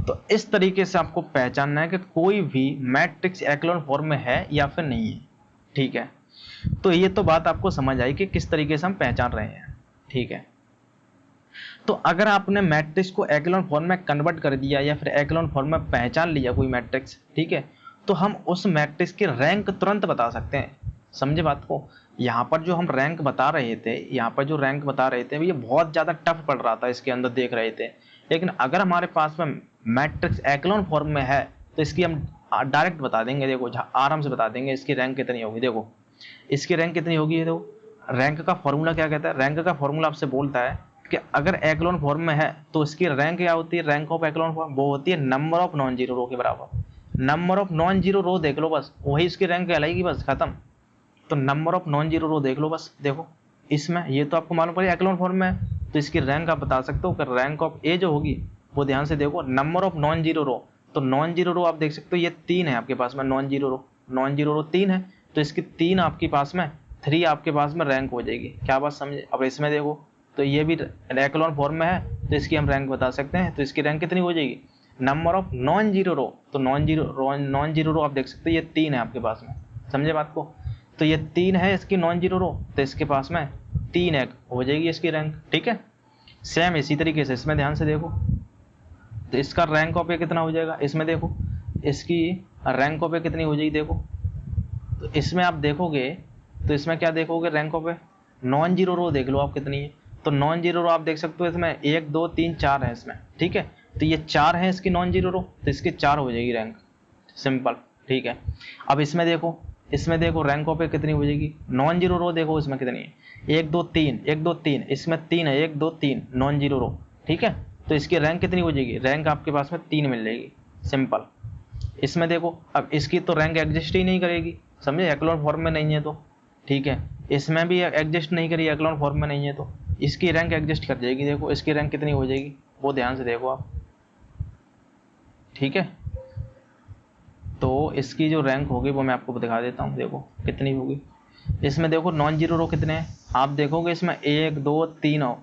तो इस तरीके से आपको पहचानना है कि कोई भी मैट्रिक्स एक्लोन फॉर्म में है या फिर नहीं है, ठीक है। तो ये तो बात आपको समझ आई कि किस तरीके से हम पहचान रहे हैं, ठीक है। तो अगर आपने मैट्रिक्स को एक्लोन फॉर्म में कन्वर्ट कर दिया या फिर एक्लोन फॉर्म में पहचान लिया कोई मैट्रिक्स, ठीक है, तो हम उस मैट्रिक्स की रैंक तुरंत बता सकते हैं, समझे बात को। यहाँ पर जो हम रैंक बता रहे थे, यहाँ पर जो रैंक बता रहे थे ये बहुत ज़्यादा टफ पड़ रहा था, इसके अंदर देख रहे थे, लेकिन अगर हमारे पास में मैट्रिक्स एक्लोन फॉर्म में है तो इसकी हम डायरेक्ट बता देंगे, देखो आराम से बता देंगे इसकी रैंक कितनी होगी। देखो इसकी रैंक कितनी होगी, ये देखो रैंक का फॉर्मूला क्या कहता है, रैंक का फॉर्मूला आपसे बोलता है कि अगर एक्लोन फॉर्म में है तो इसकी रैंक क्या होती है, रैंक ऑफ एक्लोन फॉर्म वो होती है नंबर ऑफ नॉन जीरो रो के बराबर। Number of non zero row देख लो बस, वही इसकी रैंक कहलाएगी, बस खत्म। तो number of non zero row देख लो बस, देखो इसमें ये तो आपको मालूम पड़ेगा एक्लोन फॉर्म में है, तो इसकी रैंक आप बता सकते हो कि रैंक ऑफ ए जो होगी वो, ध्यान से देखो, नंबर ऑफ नॉन जीरो रो, तो नॉन जीरो रो आप देख सकते हो ये तीन है आपके पास में, नॉन जीरो रो तीन है, तो इसकी तीन आपके पास में, थ्री आपके पास में रैंक हो जाएगी। क्या बात समझे। अब इसमें देखो, तो ये भी एक्लोन फॉर्म में है, तो इसकी हम रैंक बता सकते हैं, तो इसकी रैंक कितनी हो जाएगी, नंबर ऑफ नॉन जीरो रो, तो नॉन जीरो रो आप देख सकते हो ये तीन है आपके पास में, समझे बात को। तो ये तीन है इसकी नॉन जीरो रो, तो इसके पास में तीन एक हो जाएगी इसकी रैंक, ठीक है। सेम इसी तरीके से इसमें ध्यान से देखो, तो इसका रैंक ऑफ ए कितना हो जाएगा, इसमें देखो इसकी रैंक ऑफ ए कितनी हो जाएगी, देखो तो इसमें आप देखोगे, तो इसमें क्या देखोगे, rank of a non zero row देख लो आप कितनी है, तो नॉन जीरो रो आप देख सकते हो इसमें एक दो तीन चार है इसमें, ठीक है। तो ये चार है इसकी नॉन जीरो रो, तो इसकी चार हो जाएगी रैंक, सिंपल, ठीक है। अब इसमें देखो रैंक ऑफ ए कितनी हो जाएगी, नॉन जीरो रो देखो इसमें कितनी है, एक दो तीन, इसमें तीन है, एक दो तीन नॉन जीरो रो, ठीक है। तो इसकी रैंक कितनी हो जाएगी, रैंक आपके पास में तीन मिल जाएगी, सिंपल। इसमें देखो, अब इसकी तो रैंक एग्जिस्ट ही नहीं करेगी, समझे, एक्लोन फॉर्म में नहीं है तो, ठीक है। इसमें भी एग्जिस्ट नहीं करी, एक्लोन फॉर्म में नहीं है, तो इसकी रैंक एग्जिस्ट कर जाएगी। देखो इसकी रैंक कितनी हो जाएगी, वो ध्यान से देखो आप, ठीक है। तो इसकी जो रैंक होगी वो मैं आपको दिखा देता हूँ, देखो कितनी होगी। इसमें देखो नॉन जीरो रो कितने हैं, आप देखोगे इसमें 1 2 3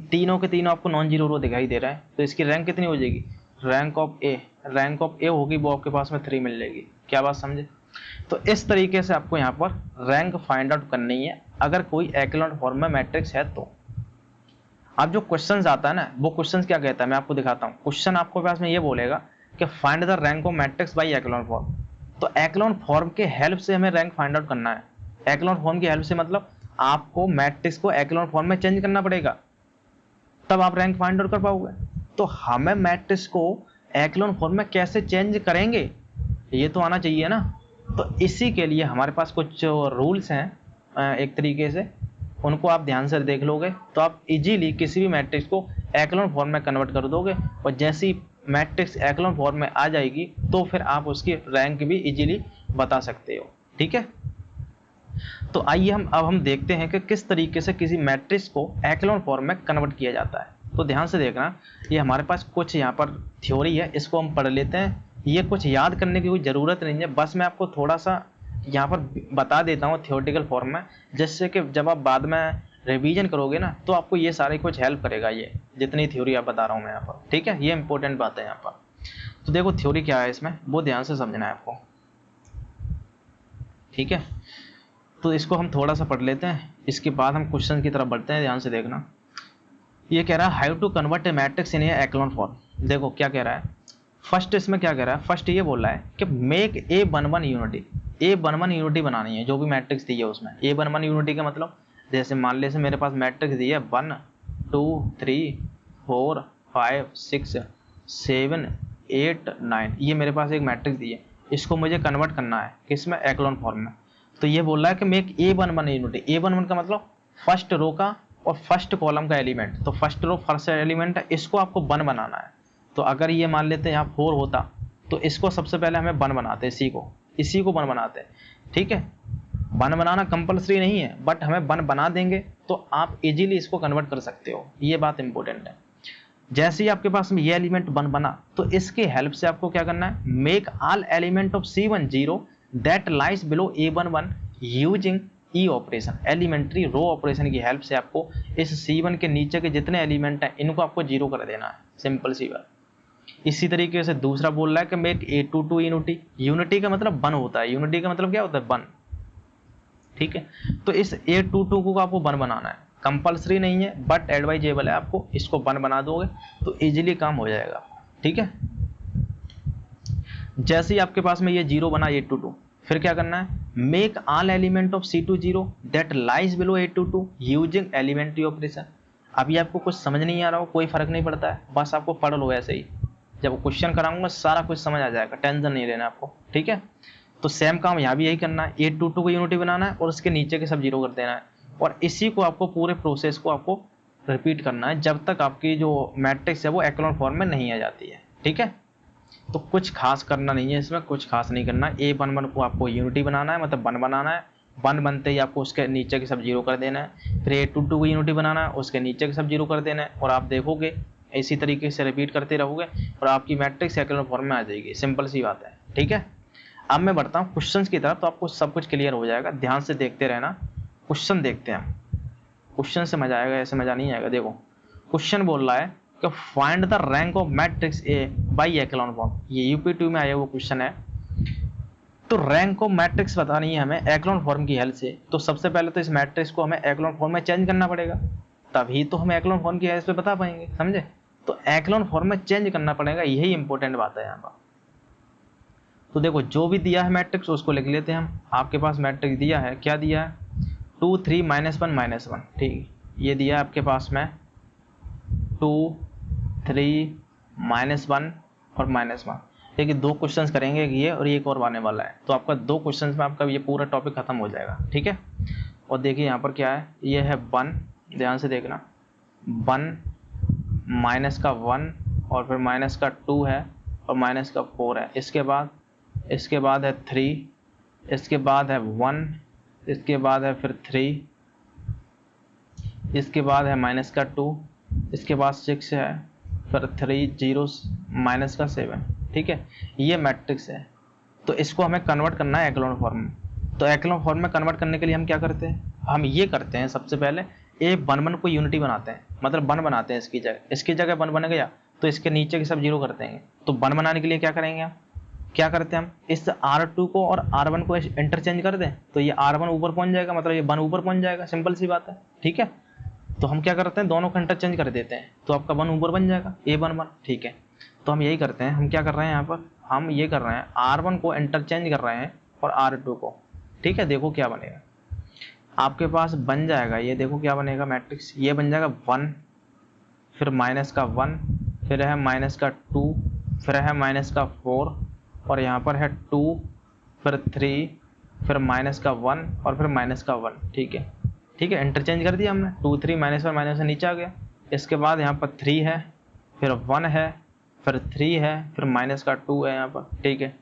तीनों के तीनों आपको नॉन जीरो रो दिखाई दे रहा है। तो इसकी रैंक कितनी हो जाएगी, रैंक ऑफ ए होगी वो आपके पास में 3 मिल जाएगी। क्या बात समझे। तो इस तरीके से आपको यहाँ पर रैंक फाइंड आउट करनी है अगर कोई एक्लोन फॉर्म में मैट्रिक्स है तो। अब जो क्वेश्चंस आता है ना, वो क्वेश्चंस क्या कहता है मैं आपको दिखाता हूँ। क्वेश्चन आपको पास में ये बोलेगा कि find the rank of matrix bye echelon form. तो एक्लोन फॉर्म के हेल्प से हमें रैंक फाइंड आउट करना है। एक्लोन फॉर्म की हेल्प से मतलब आपको मैट्रिक्स को एक्लोन फॉर्म में चेंज करना पड़ेगा, तब आप रैंक फाइंड आउट कर पाओगे। तो हमें मैट्रिक्स को एक्लोन फॉर्म में कैसे चेंज करेंगे ये तो आना चाहिए ना। तो इसी के लिए हमारे पास कुछ रूल्स हैं एक तरीके से, उनको आप ध्यान से देख लोगे तो आप इजीली किसी भी मैट्रिक्स को एक्लोन फॉर्म में कन्वर्ट कर दोगे। और जैसी मैट्रिक्स एक्लोन फॉर्म में आ जाएगी तो फिर आप उसकी रैंक भी इजीली बता सकते हो। ठीक है। तो आइए हम देखते हैं कि किस तरीके से किसी मैट्रिक्स को एक्लोन फॉर्म में कन्वर्ट किया जाता है। तो ध्यान से देखना, ये हमारे पास कुछ यहाँ पर थ्योरी है, इसको हम पढ़ लेते हैं। ये कुछ याद करने की कोई ज़रूरत नहीं है, बस मैं आपको थोड़ा सा यहाँ पर बता देता हूँ थ्योरेटिकल फॉर्म में, जिससे कि जब आप बाद में रिवीजन करोगे ना तो आपको ये सारे कुछ हेल्प करेगा, ये जितनी थ्योरी आप बता रहा हूँ मैं यहाँ पर। ठीक है, ये इंपॉर्टेंट बात है यहाँ पर। तो देखो थ्योरी क्या है इसमें, वो ध्यान से समझना है आपको। ठीक है, तो इसको हम थोड़ा सा पढ़ लेते हैं, इसके बाद हम क्वेश्चन की तरफ बढ़ते हैं। ध्यान से देखना, ये कह रहा है how to convert a matrix in a echelon form. देखो क्या कह रहा है, फर्स्ट इसमें क्या कह रहा है, फर्स्ट ये बोल रहा है कि make a one one unity. A one one unity बनानी है जो भी मैट्रिक्स दी है उसमें। ए वन वन यूनिटी का मतलब जैसे मान ले से मेरे पास मैट्रिक्स दी है 1 2 3 4 5 6 7 8 9, ये मेरे पास एक मैट्रिक्स दी है, इसको मुझे कन्वर्ट करना है किसमें, एक्लोन फॉर्म में। तो ये बोल रहा है कि make a one one unity. A one one का मतलब फर्स्ट रो का और फर्स्ट कॉलम का एलिमेंट, तो फर्स्ट रो फर्स्ट एलिमेंट है, इसको आपको 1 बनाना है। तो अगर ये मान लेते हैं यहाँ 4 होता तो इसको सबसे पहले हमें 1 बनाते, इसी को 1 बनाते। ठीक है, 1 बनाना कंपलसरी नहीं है, बट हमें 1 बना देंगे तो आप इजीली इसको कन्वर्ट कर सकते हो, ये बात इंपॉर्टेंट है। जैसे ही आपके पास में ये एलिमेंट 1 बना तो इसके हेल्प से आपको क्या करना है, make all element of C1 0 that lies below A11 using E operation. Elementary row operation की हेल्प से आपको इस C1 के नीचे के जितने एलिमेंट हैं इनको आपको 0 कर देना है, सिंपल सी बात। इसी तरीके से दूसरा बोल रहा है कि मेक A22 यूनिटी। यूनिटी का मतलब 1 होता है, यूनिटी का मतलब क्या होता है, 1। ठीक है, तो इस A22 को आपको 1 बनाना है, कंपलसरी नहीं है बट एडवाइजेबल है, आपको इसको 1 बना दोगे तो इजीली काम हो जाएगा। ठीक है, जैसे ही आपके पास में ये 0 बना A22, फिर क्या करना है, make all element of C2 0 that lies below A22 using elementary operation. अभी आपको कुछ समझ नहीं आ रहा हो कोई फर्क नहीं पड़ता है, बस आपको पढ़ लो ऐसे ही, जब क्वेश्चन कराऊंगा सारा कुछ समझ आ जाएगा, टेंशन नहीं लेना आपको। ठीक है, तो सेम काम यहाँ भी यही करना है, A22 को यूनिटी बनाना है और उसके नीचे के सब 0 कर देना है, और इसी को आपको पूरे प्रोसेस को आपको रिपीट करना है जब तक आपकी जो मैट्रिक्स है वो एक्लोन फॉर्म में नहीं आ जाती है। ठीक है, तो कुछ खास करना नहीं है इसमें, कुछ खास नहीं करना है। A11 को आपको यूनिटी बनाना है, मतलब 1 बनाना है, 1 बनते ही आपको उसके नीचे के सब 0 कर देना है। फिर A22 को यूनिटी बनाना है, उसके नीचे के सब 0 कर देना है, और आप देखोगे इसी तरीके से रिपीट करते रहोगे और आपकी मैट्रिक्स एक्लोन फॉर्म में आ जाएगी, सिंपल सी बात है। ठीक है, अब मैं बढ़ता हूँ क्वेश्चंस की तरफ, तो आपको सब कुछ क्लियर हो जाएगा, ध्यान से देखते रहना। क्वेश्चन देखते हैं, क्वेश्चन से मजा आएगा, ऐसे मजा नहीं आएगा। देखो क्वेश्चन बोल रहा है कि find the rank of matrix A by echelon form. ये UP2 में आया हुआ क्वेश्चन है। तो रैंक ऑफ मैट्रिक्स बतानी है हमें एक्लोन फॉर्म की हेल्प से। तो सबसे पहले तो इस मैट्रिक्स को हमें एक्लोन फॉर्म में चेंज करना पड़ेगा, तभी तो हम एक्लोन फॉर्म की हेल्प से बता पाएंगे, समझे। तो एक्लोन फॉर्म में चेंज करना पड़ेगा, यही इंपॉर्टेंट बात है यहाँ पर। तो देखो जो भी दिया है मैट्रिक्स उसको लिख लेते हैं हम। आपके पास मैट्रिक्स दिया है, क्या दिया है, 2 3 -1 -1। ठीक, ये दिया है आपके पास में 2 3 -1 और -1। देखिए 2 क्वेश्चंस करेंगे, ये और एक और आने वाला है, तो आपका 2 क्वेश्चंस में आपका ये पूरा टॉपिक खत्म हो जाएगा। ठीक है, और देखिए यहाँ पर क्या है, ये है 1, ध्यान से देखना, 1 माइनस का 1 और फिर माइनस का 2 है और माइनस का 4 है। इसके बाद है 3, इसके बाद है 1, इसके बाद है फिर 3, इसके बाद है माइनस का 2, इसके बाद 6 है, फिर 3 जीरो माइनस का 7, ठीक है, ये मैट्रिक्स है। तो इसको हमें कन्वर्ट करना है एक्लोन फॉर्म में। तो एक्लोन फॉर्म में कन्वर्ट करने के लिए हम क्या करते हैं, हम ये करते हैं सबसे पहले A11 को यूनिटी बनाते हैं, मतलब 1 बनाते हैं इसकी जगह 1 बन गया तो इसके नीचे के सब जीरो कर देंगे। तो 1 बनाने के लिए क्या करेंगे, हम क्या करते हैं, हम इस R2 को और R1 को इंटरचेंज कर दें तो ये R1 ऊपर पहुंच जाएगा, मतलब ये 1 ऊपर पहुंच जाएगा, सिंपल सी बात है, ठीक है। तो हम क्या करते हैं, दोनों को इंटरचेंज कर देते हैं तो आपका 1 ऊपर बन जाएगा A11, ठीक है। तो हम यही करते हैं, हम क्या कर रहे हैं यहाँ पर, हम ये कर रहे हैं R1 को इंटरचेंज कर रहे हैं और R2 को, ठीक है। देखो क्या बनेगा, आपके पास बन जाएगा, ये देखो क्या बनेगा मैट्रिक्स, ये बन जाएगा 1, फिर माइनस का 1, फिर है माइनस का 2, फिर है माइनस का 4, और यहाँ पर है 2, फिर 3, फिर माइनस का 1 और फिर माइनस का 1, ठीक है, ठीक है। इंटरचेंज कर दिया हमने, 2 3 माइनस और माइनस से नीचे आ गया। इसके बाद यहाँ पर 3 है, फिर 1 है, फिर 3 है, फिर माइनस का 2 है यहाँ पर, ठीक है।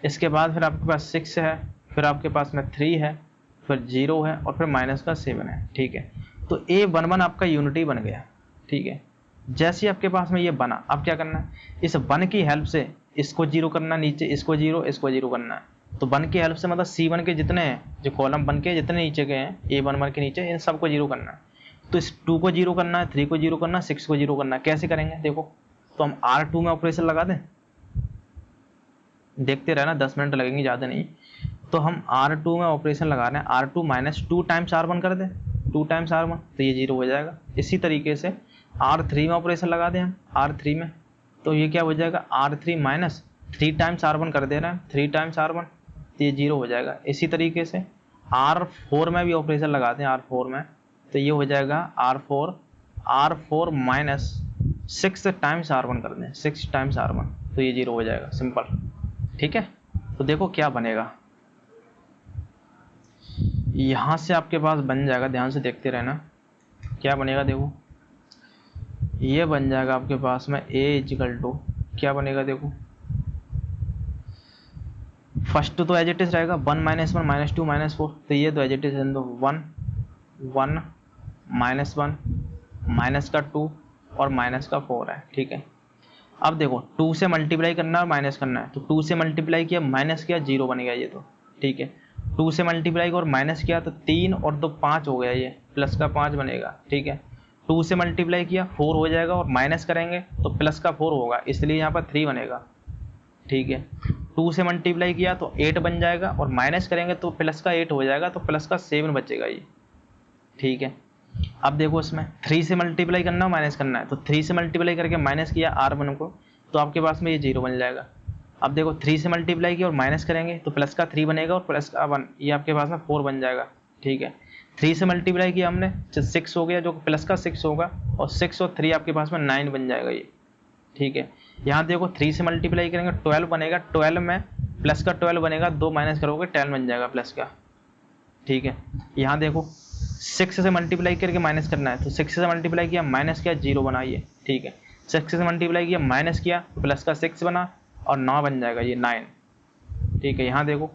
इसके बाद फिर आपके पास 6 है, फिर आपके पास में 3 है, फिर 0 है और फिर माइनस का 7 है, ठीक है। तो A11 आपका यूनिटी बन गया, ठीक है। जैसे ही आपके पास में ये बना, अब क्या करना है, इस 1 की हेल्प से इसको जीरो करना, नीचे इसको जीरो करना है। तो 1 की हेल्प से मतलब C1 के जितने हैं, जो कॉलम 1 के जितने नीचे के हैं A11 के नीचे, इन सबको जीरो करना है। तो इस 2 को जीरो करना है, 3 को जीरो करना है, 6 को जीरो करना है। कैसे करेंगे देखो, तो हम R2 में ऑपरेशन लगा दें, देखते रहना, 10 मिनट लगेंगे, ज़्यादा नहीं। तो हम R2 में ऑपरेशन लगा रहे हैं, R2 माइनस 2 टाइम्स R1 कर दें, 2 टाइम्स R1, तो ये जीरो हो जाएगा। इसी तरीके से R3 में ऑपरेशन लगा दें हम, R3 में, तो ये क्या हो जाएगा, R3 माइनस 3 टाइम्स R1 कर दे रहे हैं, 3 टाइम्स R1, तो ये जीरो हो जाएगा। इसी तरीके से R4 में भी ऑपरेशन लगाते हैं, R4 में, तो ये हो जाएगा R4 माइनस 6 टाइम्स R1 कर दें, 6 टाइम्स R1, तो ये जीरो हो जाएगा, सिंपल, ठीक है। तो देखो क्या बनेगा, यहाँ से आपके पास बन जाएगा, ध्यान से देखते रहना क्या बनेगा। देखो ये बन जाएगा आपके पास में A इजिकल टू क्या बनेगा, देखो फर्स्ट तो एज इट इज रहेगा 1 माइनस 1 माइनस 2 माइनस 4, तो ये तो as it is, 1 1 minus 1 minus का 2 और माइनस का 4 है, ठीक है। अब देखो 2 से मल्टीप्लाई करना है और माइनस करना है, तो 2 से मल्टीप्लाई किया, माइनस किया, 0 बन गया ये तो, ठीक है। 2 से मल्टीप्लाई और माइनस किया तो 3 और 2 5 हो गया, ये प्लस का 5 बनेगा, ठीक है। 2 से मल्टीप्लाई किया 4 हो जाएगा और माइनस करेंगे तो प्लस का 4 होगा, इसलिए यहाँ पर 3 बनेगा, ठीक है। 2 से मल्टीप्लाई किया तो 8 बन जाएगा और माइनस करेंगे तो प्लस का 8 हो जाएगा, तो प्लस का 7 बचेगा ये, ठीक है। अब देखो इसमें 3 से मल्टीप्लाई करना है, माइनस करना है, तो 3 से मल्टीप्लाई करके माइनस किया R1 को, तो आपके पास में ये 0 बन जाएगा। अब देखो 3 से मल्टीप्लाई किया और माइनस करेंगे तो प्लस का 3 बनेगा और प्लस का 1, ये आपके पास में 4 बन जाएगा, ठीक है। 3 से मल्टीप्लाई किया हमने, 6 हो गया, जो प्लस का 6 होगा, और 6 और 3 आपके पास में 9 बन जाएगा ये, ठीक है। यहाँ देखो 3 से मल्टीप्लाई करेंगे 12 बनेगा, 12 में प्लस का 12 बनेगा, 2 माइनस करोगे 10 बन जाएगा प्लस का, ठीक है। यहाँ देखो 6 से मल्टीप्लाई करके माइनस करना है, तो 6 से मल्टीप्लाई किया, माइनस किया, 0 बनाइए, ठीक है। 6 से मल्टीप्लाई किया, माइनस किया, प्लस का 6 बना और 9 बन जाएगा ये 9, ठीक है। यहाँ देखो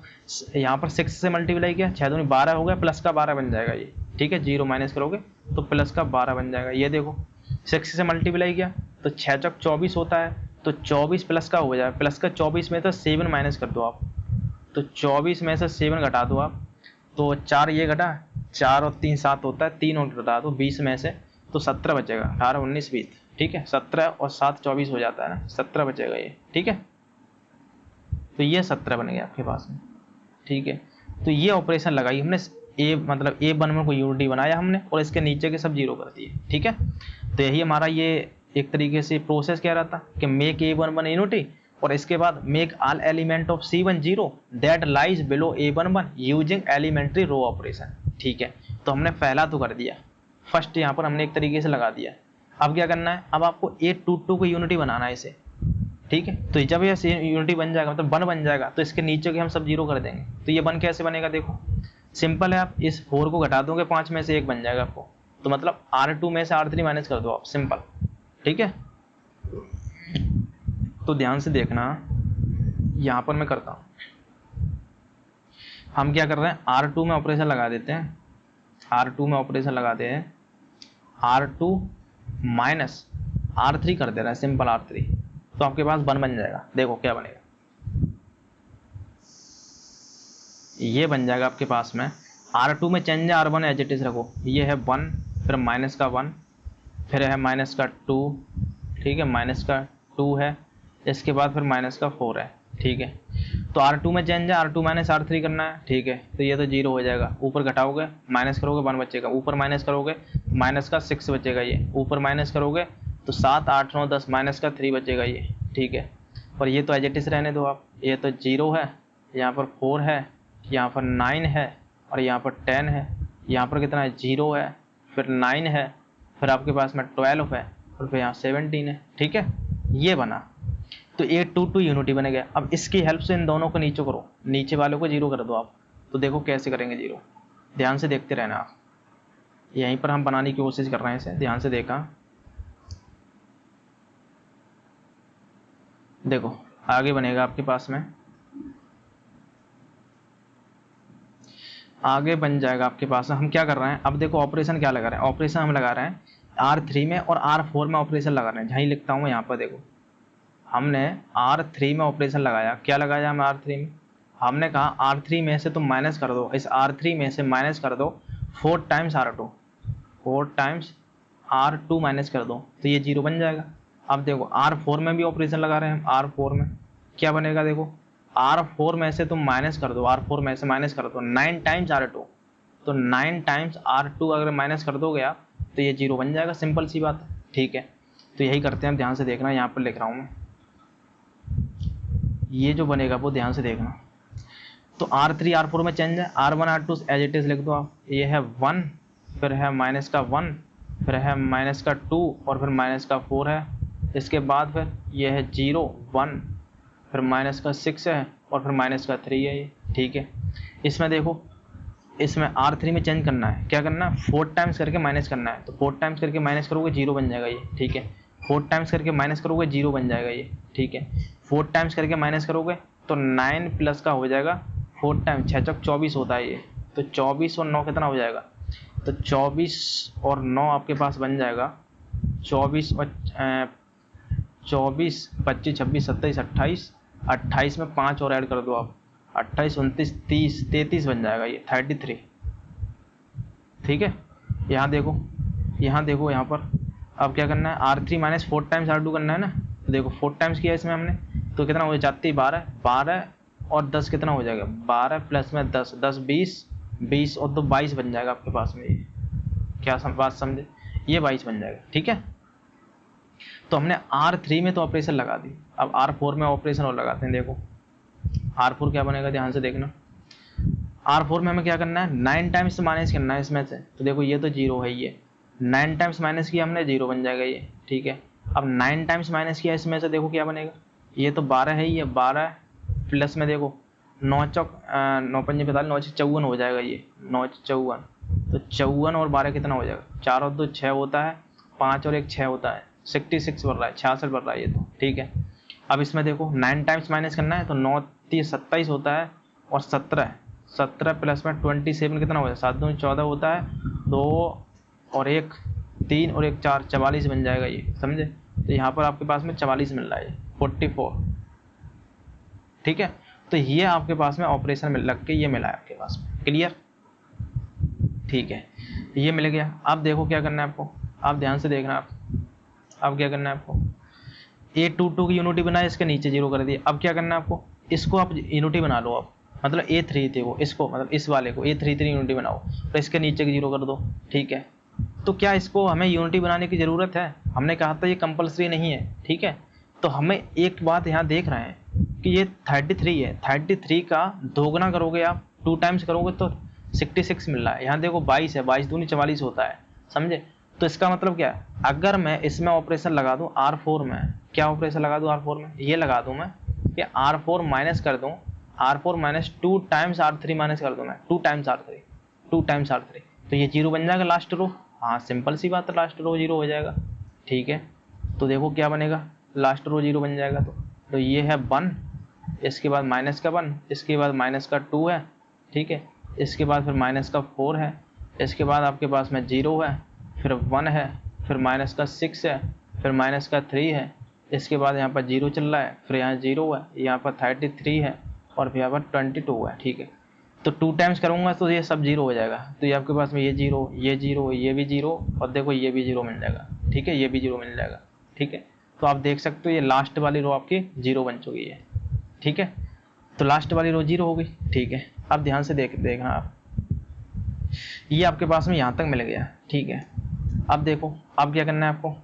यहाँ पर 6 से मल्टीप्लाई किया, 6 दूनी 12 हो गया, प्लस का 12 बन जाएगा ये, ठीक है। 0 माइनस करोगे तो प्लस का 12 बन जाएगा। ये देखो 6 से मल्टीप्लाई किया तो 6 चौक 24 होता है, तो 24 प्लस का हो जाएगा, प्लस का 24 में तो 7 माइनस कर दो आप, तो 24 में से 7 घटा दो आप, तो 4 ये घटा, 4 और 3 7 होता है, 3 और घटा दो 20 में से, तो 17 बचेगा, 18 19 20, ठीक है। 17 और 7 24 हो जाता है ना, 17 बचेगा ये, ठीक है। तो ये 17 बन गया आपके पास में, ठीक है। तो ये ऑपरेशन लगाई हमने, ए मतलब A11 को यूनिटी बनाया हमने और इसके नीचे के सब 0 कर दिए, ठीक है। तो यही हमारा ये एक तरीके से प्रोसेस कह रहा था कि मेक A11 यूनिटी, और इसके बाद make all element of C1 0 that lies below A11 using elementary row operation, ठीक है। तो हमने पहला तो कर दिया, फर्स्ट यहाँ पर हमने एक तरीके से लगा दिया। अब क्या करना है, अब आपको A22 को यूनिटी बनाना है इसे, ठीक है। तो जब ये यूनिटी बन जाएगा, मतलब 1 बन जाएगा, तो इसके नीचे के हम सब 0 कर देंगे। तो ये 1 कैसे बनेगा, देखो सिंपल है, आप इस 4 को घटा दोगे, 5 में से 1 बन जाएगा आपको, तो मतलब R2 में से R3 माइनस कर दो आप, सिंपल, ठीक है। तो ध्यान से देखना, यहाँ पर मैं करता हूँ, हम क्या कर रहे हैं, R2 में ऑपरेशन लगा देते हैं, R2 में ऑपरेशन लगाते हैं, R2 माइनस R3 कर दे रहा है, सिंपल R3, तो आपके पास 1 बन जाएगा। देखो क्या बनेगा, ये बन जाएगा आपके पास में। R2 में चेंज है, R1 एज इट इज रखो, ये है 1, फिर माइनस का 1, फिर है माइनस का 2, ठीक है, माइनस का 2 है, इसके बाद फिर माइनस का 4 है, ठीक है। तो R2 में चेंज है, R2 माइनस R3 करना है, ठीक है, तो ये तो 0 हो जाएगा। ऊपर घटाओगे माइनस करोगे 1 बचेगा, ऊपर माइनस करोगे माइनस का 6 बचेगा, ये ऊपर माइनस करोगे तो 7 8 9 10 माइनस का 3 बचेगा ये, ठीक है। और ये तो एज इट इज रहने दो आप, ये तो 0 है, यहाँ पर 4 है, यहाँ पर 9 है, और यहाँ पर 10 है, यहाँ पर कितना है 0 है, फिर 9 है, फिर आपके पास में 12 है, और फिर यहाँ 17 है, ठीक है। ये बना, तो ये 2 2 यूनिटी बन गया। अब इसकी हेल्प से इन दोनों को नीचे करो, नीचे वालों को 0 कर दो आप। तो देखो कैसे करेंगे 0, ध्यान से देखते रहना आप, यहीं पर हम बनाने की कोशिश कर रहे हैं इसे, ध्यान से देखा। देखो आगे बनेगा आपके पास में, आगे बन जाएगा आपके पास। हम क्या कर रहे हैं, अब देखो ऑपरेशन क्या लगा रहे हैं, ऑपरेशन हम लगा रहे हैं R3 में और R4 में ऑपरेशन लगा रहे हैं। जहाँ ही लिखता हूँ यहाँ पर देखो, हमने R3 में ऑपरेशन लगाया, क्या लगाया हमने R3 में, हमने कहा R3 में से तुम माइनस कर दो, इस R3 में से माइनस कर दो 4 times R2, 4 times R2 minus कर दो, तो ये 0 बन जाएगा। अब देखो R4 में भी ऑपरेशन लगा रहे हैं हम, R4 में क्या बनेगा, देखो R4 में से तुम माइनस कर दो, R4 में से माइनस कर दो 9 टाइम्स R2, तो 9 टाइम्स R2 अगर माइनस कर दोगे आप तो ये 0 बन जाएगा, सिंपल सी बात है, ठीक है। तो यही करते हैं, ध्यान से देखना, यहाँ पर लिख रहा हूँ मैं, ये जो बनेगा वो ध्यान से देखना। तो R3 R4 में चेंज है, R1 R2 as it is लिख दो आप, ये है 1, फिर है माइनस का 1, फिर है माइनस का 2, और फिर माइनस का 4 है, इसके बाद फिर ये है 0 1, फिर माइनस का 6 है, और फिर माइनस का 3 है ये, ठीक है। इसमें देखो, इसमें R3 में चेंज करना है, क्या करना है 4 टाइम्स करके माइनस करना है, तो 4 टाइम्स करके माइनस करोगे 0 बन जाएगा ये, ठीक है। 4 टाइम्स करके माइनस करोगे 0 बन जाएगा ये, ठीक है। 4 टाइम्स करके माइनस करोगे तो 9 प्लस का हो जाएगा 4 टाइम्स 6 चौक 24 होता है ये, तो 24 और 9 कितना हो जाएगा, तो 24 और 9 आपके पास बन जाएगा 24 और 24 25 26 27 28, 28 में 5 और ऐड कर दो आप, 28 29 30 33 बन जाएगा ये 33, ठीक है। यहाँ देखो, यहाँ देखो, यहाँ पर अब क्या करना है, R3 माइनस 4 टाइम्स R2 करना है ना, तो देखो 4 टाइम्स किया इसमें हमने, तो कितना हो जाती है 12, 12 और 10 कितना हो जाएगा, 12 प्लस में 10 10 20, 20 और 2 22 बन जाएगा आपके पास में ये, क्या बात समझे, ये 22 बन जाएगा, ठीक है। तो हमने R3 में तो ऑपरेशन लगा दी, अब R4 में ऑपरेशन और लगाते हैं। देखो R4 क्या बनेगा, ध्यान से देखना। R4 में हमें क्या करना है, 9 टाइम्स माइनस करना है इसमें से, तो देखो ये तो 0 है, ये 9 टाइम्स माइनस किया हमने 0 बन जाएगा ये, ठीक है। अब 9 टाइम्स माइनस किया इसमें से, देखो क्या बनेगा, ये तो 12 है, ये 12 प्लस में देखो 9 चौक 9 पंजे 45 9 54 हो जाएगा ये, 9 54, तो 54 और 12 कितना हो जाएगा, 4 और 2 6 होता है, 5 और 1 6 होता है, 66 बढ़ रहा है, 66 बढ़ रहा है ये तो, ठीक है। अब इसमें देखो 9 टाइम्स माइनस करना है, तो 9 30 27 होता है, और 17 प्लस में 27 कितना हो जाए, 7 2 14 होता है, 2 और 1 3 और 1 4 44 बन जाएगा ये, समझे। तो यहाँ पर आपके पास में 44 मिल रहा है, 44, ठीक है। तो ये आपके पास में ऑपरेशन में लग के ये मिला है आपके पास में, क्लियर, ठीक है, ये मिल गया। अब देखो क्या करना है आपको, आप ध्यान से देखना आप, अब क्या करना है आपको, A22 की यूनिटी बनाए, इसके नीचे 0 कर दिए। अब क्या करना है आपको, इसको आप यूनिटी बना लो, आप मतलब A3 थे वो, इसको मतलब इस वाले को A33 यूनिटी बनाओ, तो इसके नीचे की 0 कर दो, ठीक है। तो क्या इसको हमें यूनिटी बनाने की ज़रूरत है, हमने कहा था ये कंपलसरी नहीं है, ठीक है। तो हमें एक बात यहाँ देख रहे हैं कि ये 33 है, 33 का दोगुना करोगे आप, 2 टाइम्स करोगे तो 66 मिल रहा है। यहाँ देखो 22 है, 22 दूनी 44 होता है, समझे। तो इसका मतलब क्या है, अगर मैं इसमें ऑपरेशन लगा दूं R4 में, क्या ऑपरेशन लगा दूं R4 में, ये लगा दूं मैं कि R4 माइनस कर दूं, R4 minus 2 times R3 minus कर दूं मैं, 2 टाइम्स R3, तो ये 0 बन जाएगा लास्ट रो, हाँ सिंपल सी बात है, लास्ट रो 0 हो जाएगा, ठीक है। तो देखो क्या बनेगा, लास्ट रो 0 बन जाएगा, तो ये है 1, इसके बाद माइनस का 1, इसके बाद माइनस का 2 है, ठीक है, इसके बाद फिर माइनस का 4 है, इसके बाद आपके पास में 0 है, फिर 1 है, फिर माइनस का 6 है, फिर माइनस का 3 है, इसके बाद यहाँ पर 0 चल रहा है, फिर यहाँ 0 है, यहाँ पर 33 है और फिर यहाँ पर 22 है। ठीक है, तो 2 टाइम्स करूँगा तो ये सब 0 हो जाएगा, तो ये आपके पास में ये 0, ये 0, ये भी 0 और देखो ये भी 0 मिल जाएगा। ठीक है, ये भी 0 मिल जाएगा। ठीक है, तो आप देख सकते हो ये लास्ट वाली रो आपकी 0 बन चुकी है। ठीक है, तो लास्ट वाली रो 0 हो गई। ठीक है, अब ध्यान से देखना आप, ये आपके पास में यहाँ तक मिल गया। ठीक है, अब देखो अब क्या करना है आपको,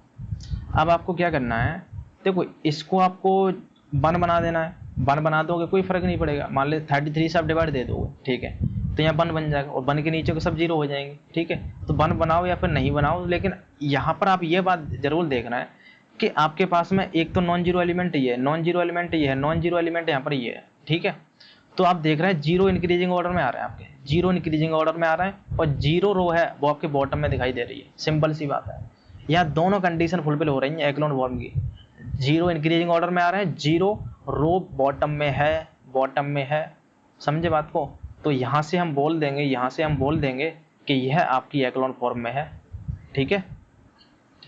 अब आपको क्या करना है, देखो इसको आपको 1 बना देना है। 1 बना दोगे कोई फर्क नहीं पड़ेगा, मान लो 33 से आप डिवाइड दे दोगे। ठीक है, तो यहाँ 1 बन जाएगा और 1 के नीचे के सब 0 हो जाएंगे। ठीक है, तो 1 बनाओ या फिर नहीं बनाओ, लेकिन यहाँ पर आप ये बात जरूर देखना है कि आपके पास में एक तो नॉन जीरो एलिमेंट ये है, नॉन जीरो एलिमेंट ये है, नॉन जीरो एलिमेंट यहाँ पर ये है। ठीक है, तो आप देख रहे हैं 0 इंक्रीजिंग ऑर्डर में आ रहा है, आपके 0 इंक्रीजिंग ऑर्डर में आ रहा है और 0 रो है वो आपके बॉटम में दिखाई दे रही है। सिंपल सी बात है, यहाँ दोनों कंडीशन फुलफिल हो रही है एक्लोन फॉर्म की। 0 इंक्रीजिंग ऑर्डर में आ रहा है, 0 रो बॉटम में है, बॉटम में है। समझे बात को? तो यहाँ से हम बोल देंगे, यहाँ से हम बोल देंगे कि यह आपकी एक्लोन फॉर्म में है। ठीक है,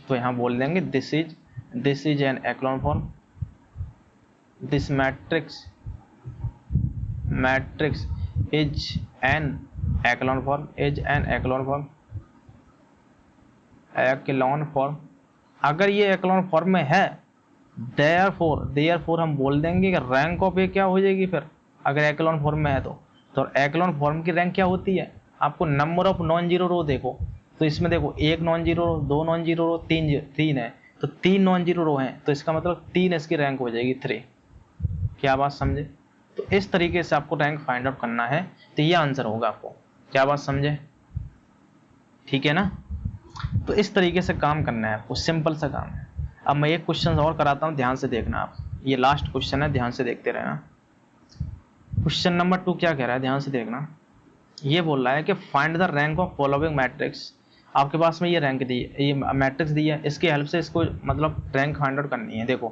तो यहाँ बोल देंगे this is an echelon form, this matrix is an echelon form, is an echelon form, echelon form. अगर ये एक्लोन फॉर्म में है, देयरफॉर हम बोल देंगे कि रैंक ऑफ ए क्या हो जाएगी फिर, अगर एक्लोन फॉर्म में है तो एक्लोन फॉर्म की रैंक क्या होती है? आपको नंबर ऑफ नॉन जीरो रो देखो, तो इसमें देखो 1 नॉन जीरो रो, 2 नॉन जीरो रो, 3 है, तो 3 नॉन जीरो रो हैं, तो इसका मतलब 3 इसकी रैंक हो जाएगी 3। क्या बात समझे? तो इस तरीके से आपको रैंक फाइंड आउट करना है, तो ये आंसर होगा आपको। क्या बात समझे? ठीक है ना? तो इस तरीके से काम करना है आपको, सिंपल सा काम है। अब मैं एक क्वेश्चन और कराता हूँ, ध्यान से देखना आप, ये लास्ट क्वेश्चन है, ध्यान से देखते रहना। क्वेश्चन नंबर 2 क्या कह रहा है, ध्यान से देखना। ये बोल रहा है कि find the rank of following matrix. आपके पास में ये रैंक दी है, ये मैट्रिक्स दी है, इसकी हेल्प से इसको मतलब रैंक फाइंड आउट करनी है। देखो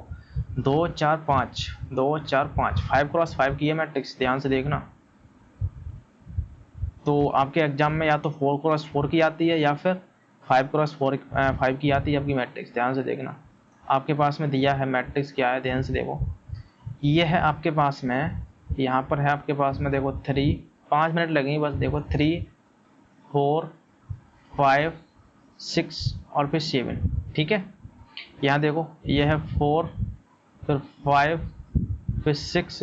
2 4 5 2 4 5 5 क्रॉस 5 की है मैट्रिक्स, ध्यान से देखना। तो आपके एग्जाम में या तो 4 क्रॉस 4 की आती है या फिर 5 क्रॉस 5 की आती है आपकी मैट्रिक्स। ध्यान से देखना, आपके पास में दिया है मैट्रिक्स क्या है, ध्यान से देखो। ये है आपके पास में, यहाँ पर है आपके पास में, देखो 3, 5 मिनट लगेंगे बस। देखो 3 4 5 6 और फिर 7। ठीक है, यहाँ देखो ये है 4 फिर 5 फिर 6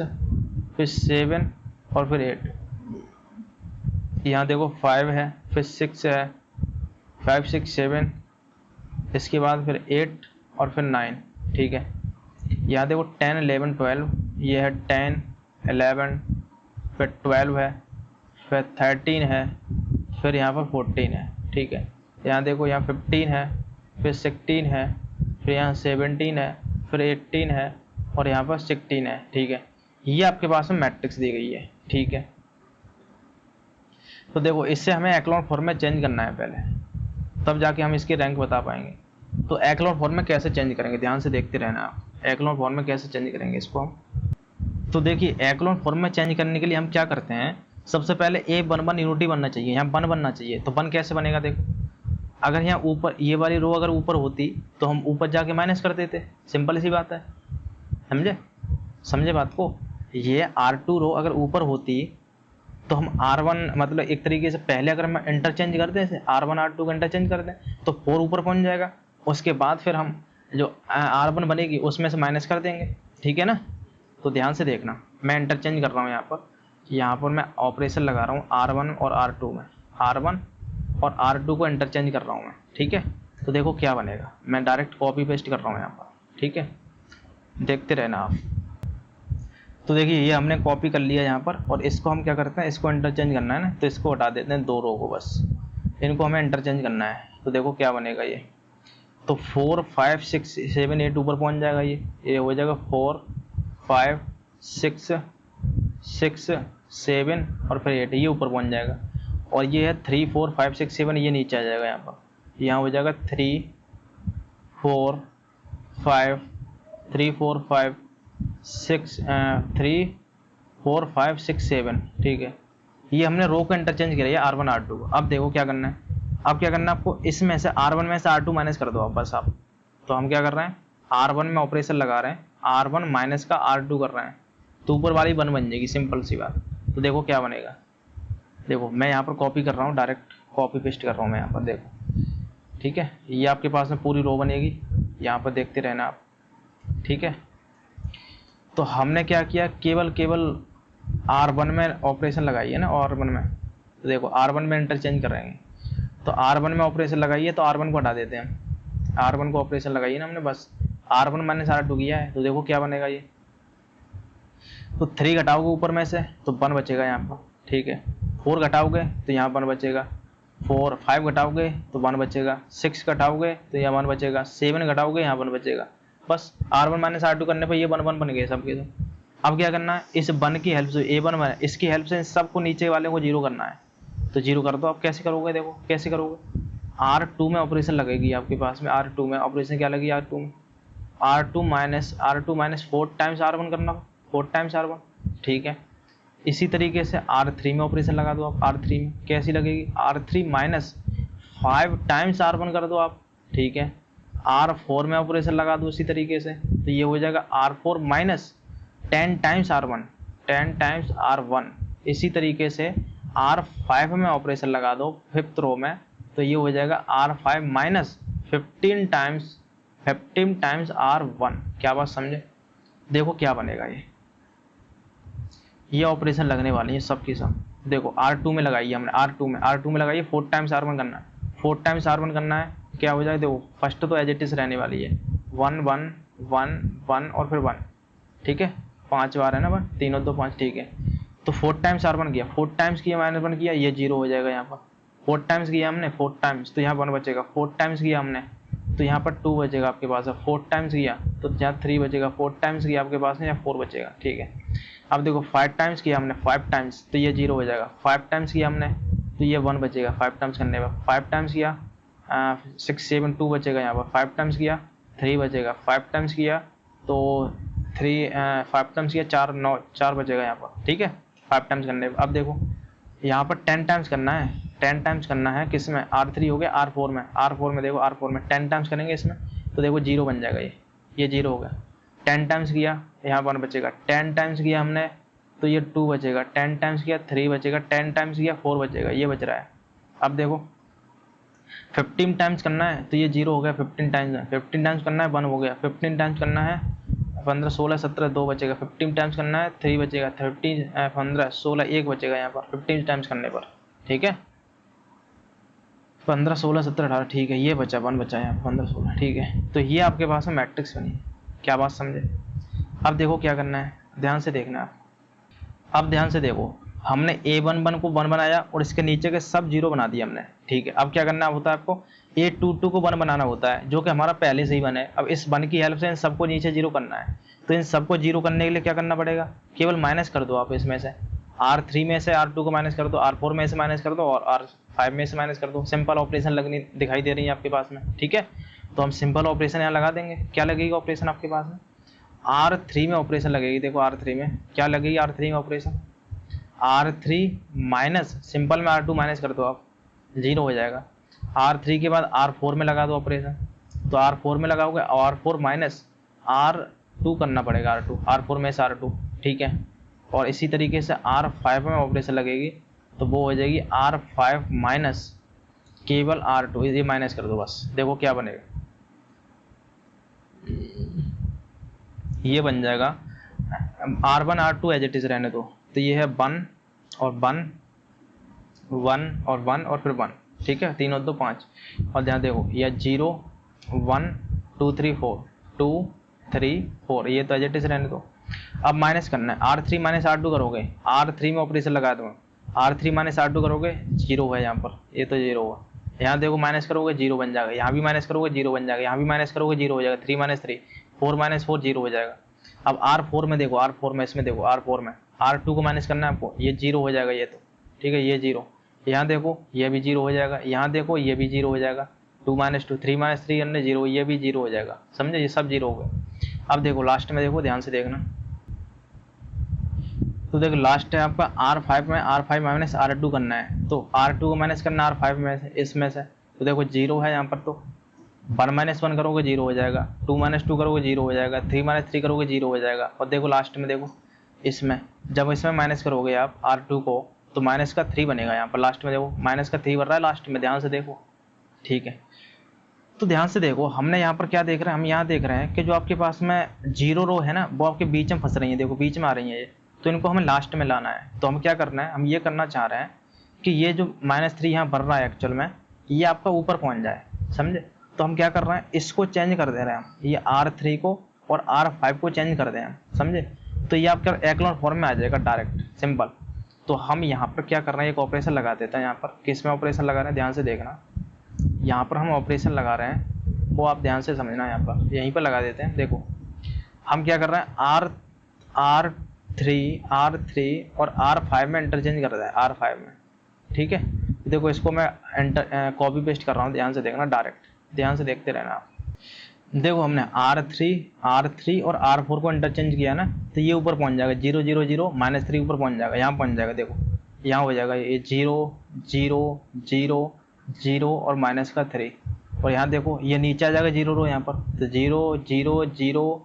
फिर 7 और फिर 8। यहाँ देखो 5 है, फिर 6 है, 5 6 7, इसके बाद फिर 8 और फिर 9। ठीक है, यहाँ देखो 10 11 12, ये है 10 11 फिर 12 है, फिर 13 है, फिर यहाँ पर 14 है। ठीक है, यहाँ देखो यहाँ 15 है, फिर 16 है, फिर यहाँ 17 है, फिर 18 है और यहाँ पर 16 है। ठीक है, ये आपके पास में मैट्रिक्स दी गई है। ठीक है, तो देखो इससे हमें एक्लोन फॉर्म में चेंज करना है पहले, तब जाके हम इसकी रैंक बता पाएंगे। तो एक्लोन फॉर्म में कैसे चेंज करेंगे, ध्यान से देखते रहना आप। एक्लोन फॉर्म में कैसे चेंज करेंगे इसको हम, तो देखिए एक्लोन फॉर्म में चेंज करने के लिए हम क्या करते हैं, सबसे पहले A11 यूनिटी बनना चाहिए, यहाँ 1 बनना चाहिए। तो 1 कैसे बनेगा, देखो अगर यहाँ ऊपर ये वाली रो अगर ऊपर होती तो हम ऊपर जाके माइनस कर देते, सिंपल सी बात है। समझे बात को? ये R2 रो अगर ऊपर होती तो हम R1 मतलब एक तरीके से पहले अगर हम इंटरचेंज कर दें, R1 R2 का इंटरचेंज कर दें तो 4 ऊपर पहुंच जाएगा, उसके बाद फिर हम जो R1 बनेगी उसमें से माइनस कर देंगे। ठीक है ना? तो ध्यान से देखना, मैं इंटरचेंज कर रहा हूँ यहाँ पर मैं ऑपरेशन लगा रहा हूँ R1 और R2 में, R1 और R2 को इंटरचेंज कर रहा हूँ मैं। ठीक है, तो देखो क्या बनेगा, मैं डायरेक्ट कॉपी पेस्ट कर रहा हूँ यहाँ पर। ठीक है, देखते रहना आप। तो देखिए ये हमने कॉपी कर लिया यहाँ पर, और इसको हम क्या करते हैं, इसको इंटरचेंज करना है ना, तो इसको हटा देते हैं 2 रो को, बस इनको हमें इंटरचेंज करना है। तो देखो क्या बनेगा ये, तो 4 5 6 7 8 ऊपर पहुँच जाएगा, ये हो जाएगा 4 5 6 6 7 और फिर 8, ये ऊपर पहुँच जाएगा। और ये है 3 4 5 6 7, ये नीचे आ जाएगा यहाँ पर, यहाँ हो जाएगा 3 4 5 3 4 5 6 3 4 5 6 7। ठीक है, ये हमने रो को इंटरचेंज किया है R1 R2 को। अब देखो क्या करना है, अब क्या करना है आपको, इसमें से R1 में से R2 माइनस कर दो आप, बस आप तो हम क्या कर रहे हैं, R1 में ऑपरेशन लगा रहे हैं, R1 माइनस का R2 कर रहे हैं, तो ऊपर वाली 1 बन जाएगी, सिंपल सी बात। तो देखो क्या बनेगा, देखो मैं यहाँ पर कॉपी कर रहा हूँ, डायरेक्ट कॉपी पेस्ट कर रहा हूँ मैं यहाँ पर, देखो ठीक है। ये आपके पास में पूरी रो बनेगी, यहाँ पर देखते रहना आप, ठीक है। तो हमने क्या किया, केवल R1 में ऑपरेशन लगाई है ना, R1 में, तो देखो R1 में इंटरचेंज करेंगे, तो R1 में ऑपरेशन लगाइए तो R1 को हटा देते हैं, R1 को ऑपरेशन लगाइए ना हमने, बस R1 माइनस R2 किया है, तो देखो क्या बनेगा ये, तो 3 घटाओगे ऊपर में से तो 1 बचेगा यहाँ पर, ठीक है। 4 घटाओगे तो यहाँ 1 बचेगा, 5 घटाओगे तो 1 बचेगा, 6 घटाओगे तो यहाँ 1 बचेगा, 7 घटाओगे यहाँ 1 बचेगा, बस R1 माइनस R2 करने पर ये 1 1 बन गए सबके सब। अब क्या करना है, इस 1 की हेल्प से, A1 में इसकी हेल्प से सबको नीचे वाले को 0 करना है, तो 0 कर दो। अब कैसे करोगे, देखो कैसे करोगे, R2 में ऑपरेशन लगेगी आपके पास में, R2 में ऑपरेशन क्या लगी, R2 में R2 माइनस 4 टाइम्स R1 करना, 4 टाइम्स R1, ठीक है। इसी तरीके से R3 में ऑपरेशन लगा दो आप, R3 में कैसी लगेगी, R3 माइनस 5 टाइम्स R1 कर दो आप, ठीक है। R4 में ऑपरेशन लगा दो इसी तरीके से, तो ये हो जाएगा R4 minus 10 times R1, 10 times R1। इसी तरीके से R5 में ऑपरेशन लगा दो 5th रो में, तो ये हो जाएगा R5 माइनस 15 टाइम्स R1। क्या बात समझे, देखो क्या बनेगा, ये ऑपरेशन लगने वाली है सब की सब। देखो R2 में लगाई है हमने, R2 में लगाइए, 4 टाइम्स R1 करना है, 4 टाइम्स R1 करना है, क्या हो जाएगा, देखो फर्स्ट तो एज इट इज रहने वाली है, 1 1 1 1 और फिर 1, ठीक है, 5 बार है ना, 1 3 और 2 5, ठीक है। तो 4 टाइम्स R1 किया, 4 टाइम्स किया माइनस 1 किया, ये 0 हो जाएगा यहाँ पर। 4 टाइम्स किया हमने, 4 टाइम्स, तो यहाँ 1 बचेगा, 4 टाइम्स किया हमने तो यहाँ पर 2 बचेगा आपके पास, 4 टाइम्स किया तो यहाँ 3 बचेगा, 4 टाइम्स किया आपके पास में यहाँ 4 बचेगा, ठीक है। अब देखो 5 टाइम्स किया हमने, 5 टाइम्स, तो ये 0 हो जाएगा, 5 टाइम्स किया हमने तो ये 1 बचेगा, 5 टाइम्स करने पर। 5 टाइम्स किया 6 7 2 बचेगा यहाँ पर, 5 टाइम्स किया 3 बचेगा, 5 टाइम्स किया तो 5 टाइम्स किया 4 9 4 बचेगा यहाँ पर, ठीक है, 5 टाइम्स करने पर। अब देखो यहाँ पर 10 टाइम्स करना है, 10 टाइम्स करना है किस में, R3 हो गया, R4 में, R4 में देखो, R4 में 10 टाइम्स करेंगे इसमें, तो देखो 0 बन जाएगा, ये 0 हो गया। 10 टाइम्स किया यहाँ 1 बचेगा, 10 टाइम्स किया हमने तो ये 2 बचेगा, 10 टाइम्स किया 3 बचेगा, 10 टाइम्स किया 4 बचेगा, ये बच रहा है। अब देखो 15 टाइम्स करना है तो ये 0 हो गया, 15 टाइम्स करना है 1 हो गया, 15 टाइम्स करना है 15 16 17 2 बचेगा, 15 टाइम्स करना है 3 बचेगा, 13 15 16 1 बचेगा यहाँ पर 15 टाइम्स करने पर, ठीक है। 15 16 17 18, ठीक है, ये बचा 1 बचा यहाँ 15 16, ठीक है। तो ये आपके पास में मैट्रिक्स बनी, क्या बात समझे। अब देखो क्या करना है, ध्यान से देखना आप, अब ध्यान से देखो, हमने A11 को 1 बनाया और इसके नीचे के सब 0 बना दिए हमने, ठीक है। अब क्या करना होता है आपको, A22 को 1 बनाना होता है, जो कि हमारा पहले से ही 1 है। अब इस 1 की हेल्प से इन सबको नीचे 0 करना है, तो इन सबको 0 करने के लिए क्या करना पड़ेगा, केवल माइनस कर दो आप इसमें से, R3 में से R2 को माइनस कर दो, R4 में से माइनस कर दो और R5 में से माइनस कर दो। सिंपल ऑपरेशन लगनी दिखाई दे रही है आपके पास में, ठीक है। तो हम सिंपल ऑपरेशन यहाँ लगा देंगे, क्या लगेगा ऑपरेशन आपके पास में, R3 में ऑपरेशन लगेगी, देखो R3 में क्या लगेगी, R3 में ऑपरेशन R3 माइनस, सिंपल में R2 माइनस कर दो आप, 0 हो जाएगा। R3 के बाद R4 में लगा दो ऑपरेशन, तो R4 में लगाओगे R4 माइनस R2 करना पड़ेगा, R4 में से R2, ठीक है। और इसी तरीके से R5 में ऑपरेशन लगेगी तो वो हो जाएगी R5 माइनस केवल R2, ये माइनस कर दो बस, देखो क्या बनेगा, ये बन जाएगा R1 R2 as it is रहने दो, तो ये है 1 और 1 1 और 1 और फिर 1, ठीक है, 3 और 2 5। और ध्यान देखो ये 0 1 2 3 4 2 3 4, ये तो एज इट इज रहने दो। अब माइनस करना है, R3 माइनस R2 करोगे, R3 में ऑपरेशन लगा दो, R3 माइनस R2 करोगे 0 है यहाँ पर, ये तो 0 हुआ। यहाँ देखो माइनस करोगे 0 बन जाएगा, यहाँ भी माइनस करोगे 0 बन जाएगा, यहाँ भी माइनस करोगे 0 हो जाएगा, 3 माइनस 3 4 माइनस 4 0 हो जाएगा। अब R4 में देखो, R4 में इसमें देखो, R4 में R2 को माइनस करना है आपको, ये 0 हो जाएगा, ये तो ठीक है, ये 0, यहाँ देखो ये भी 0 हो जाएगा, यहाँ देखो ये भी 0 हो जाएगा, 2 माइनस 2 3 माइनस 3 अन्य 0, ये भी 0 हो जाएगा, समझे, ये सब 0 हो गए। अब देखो लास्ट में देखो, ध्यान से देखना, तो देखो लास्ट है आपका R5 में R5 माइनस R2 करना है, तो R2 को माइनस करना R5 में से, इसमें से, तो देखो 0 है यहाँ पर, तो 1 माइनस 1 करोगे 0 हो जाएगा, 2 माइनस 2 करोगे 0 हो जाएगा, 3 माइनस 3 करोगे 0 हो जाएगा। और देखो लास्ट में देखो, इसमें जब इसमें माइनस करोगे आप R2 को तो माइनस का 3 बनेगा। यहाँ पर लास्ट में देखो माइनस का 3 बन रहा है लास्ट में, ध्यान से देखो। ठीक है, तो ध्यान से देखो हमने यहाँ पर क्या देख रहे हैं, हम यहाँ देख रहे हैं कि जो आपके पास में 0 रो है ना वो आपके बीच में फंस रही है, देखो बीच में आ रही है ये, तो इनको हमें लास्ट में लाना है। तो हम क्या करना है, हम ये करना चाह रहे हैं कि ये जो -3 यहाँ भर रहा है एक्चुअल में, ये आपका ऊपर पहुँच जाए, समझे। तो हम क्या कर रहे हैं, इसको चेंज कर दे रहे हैं हम, ये R3 को और R5 को चेंज कर दें हम, समझे। तो ये आपका एक्लोन फॉर्म में आ जाएगा डायरेक्ट, सिंपल। तो हम यहाँ पर क्या कर रहे हैं, एक ऑपरेशन लगा देते हैं यहाँ पर। किस में ऑपरेशन लगा रहे हैं, ध्यान से देखना। यहाँ पर हम ऑपरेशन लगा रहे हैं, वो आप ध्यान से समझना। यहाँ पर यहीं पर लगा देते हैं। देखो हम क्या कर रहे हैं, R3 और R5 में इंटरचेंज कर रहे हैं, R5 में। ठीक है, देखो इसको मैं कॉपी पेस्ट कर रहा हूँ, ध्यान से देखना, डायरेक्ट ध्यान से देखते रहना आप। देखो हमने R3 और R4 को इंटरचेंज किया ना, तो ये ऊपर पहुंच जाएगा 0 0 0 -3 ऊपर पहुंच जाएगा, यहाँ पहुंच जाएगा। देखो यहाँ हो जाएगा ये 0 0 0 0 और माइनस का 3, और यहाँ देखो ये नीचे आ जाएगा 0 रो यहाँ पर, तो 0 0 0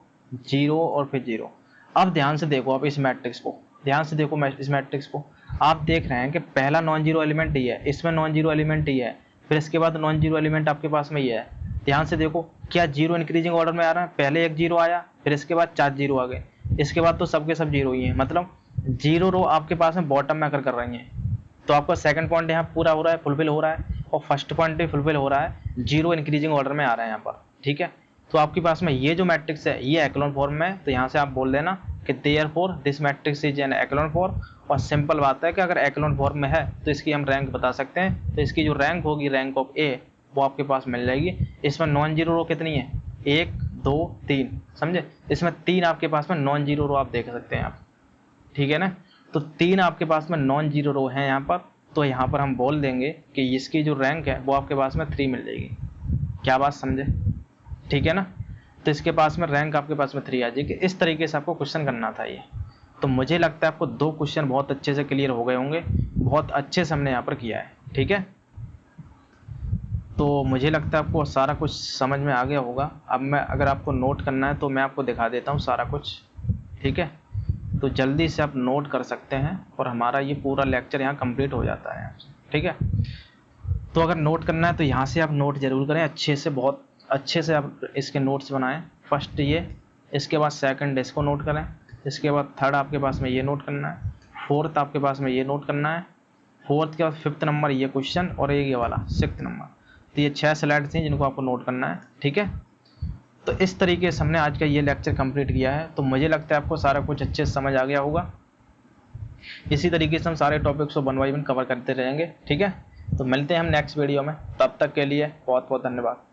0 और फिर 0। अब ध्यान से देखो आप इस मैट्रिक्स को, ध्यान से देखो इस मैट्रिक्स को। आप देख रहे हैं कि पहला नॉन जीरो एलिमेंट ही है, इसमें नॉन जीरो एलिमेंट ही है, फिर इसके बाद नॉन जीरो एलिमेंट आपके पास में ये है। ध्यान से देखो, क्या जीरो इंक्रीजिंग ऑर्डर में आ रहा है, पहले एक जीरो आया, फिर इसके बाद 4 जीरो आ गए, इसके बाद तो सबके सब जीरो ही हैं, मतलब जीरो रो आपके पास में बॉटम में आकर कर रही हैं। तो आपका सेकंड पॉइंट यहाँ पूरा हो रहा है, फुलफिल हो रहा है, और फर्स्ट पॉइंट भी फुलफिल हो रहा है, जीरो इंक्रीजिंग ऑर्डर में आ रहा है यहाँ पर। ठीक है, तो आपके पास में ये जो मैट्रिक्स है ये एक्लोन फॉर्म में है, तो यहाँ से आप बोल देना कि therefore this matrix is an echelon form. और सिंपल बात है कि अगर एक्लोन फॉर्म में है तो इसकी हम रैंक बता सकते हैं, तो इसकी जो रैंक होगी, रैंक ऑफ ए, वो आपके पास मिल जाएगी। इसमें नॉन जीरो रो कितनी है, 1 2 3, समझे। इसमें 3 आपके पास में नॉन जीरो रो आप देख सकते हैं आप, ठीक है ना। तो 3 आपके पास में नॉन जीरो रो है यहाँ पर, तो यहाँ पर हम बोल देंगे कि इसकी जो रैंक है वो आपके पास में 3 मिल जाएगी। क्या बात समझे, ठीक है ना। तो इसके पास में रैंक आपके पास में 3 आ जाएगी। इस तरीके से आपको क्वेश्चन करना था ये। तो मुझे लगता है आपको 2 क्वेश्चन बहुत अच्छे से क्लियर हो गए होंगे, बहुत अच्छे से हमने यहाँ पर किया है, ठीक है। तो मुझे लगता है आपको सारा कुछ समझ में आ गया होगा। अब मैं अगर आपको नोट करना है तो मैं आपको दिखा देता हूँ सारा कुछ, ठीक है। तो जल्दी से आप नोट कर सकते हैं और हमारा ये पूरा लेक्चर यहाँ कंप्लीट हो जाता है, ठीक है। तो अगर नोट करना है तो यहाँ से आप नोट जरूर करें अच्छे से, बहुत अच्छे से आप इसके नोट्स बनाएं। फर्स्ट ये, इसके बाद सेकंड इसको नोट करें, इसके बाद थर्ड आपके पास में ये नोट करना है, फोर्थ आपके पास में ये नोट करना है, फोर्थ के बाद 5th नंबर ये क्वेश्चन, और ये वाला 6th नंबर। तो ये 6 स्लाइड्स हैं जिनको आपको नोट करना है, ठीक है। तो इस तरीके से हमने आज का ये लेक्चर कंप्लीट किया है। तो मुझे लगता है आपको सारा कुछ अच्छे से समझ आ गया होगा। इसी तरीके से हम सारे टॉपिक्स को 1 बाय 1 कवर करते रहेंगे, ठीक है। तो मिलते हैं हम नेक्स्ट वीडियो में, तब तक के लिए बहुत बहुत धन्यवाद।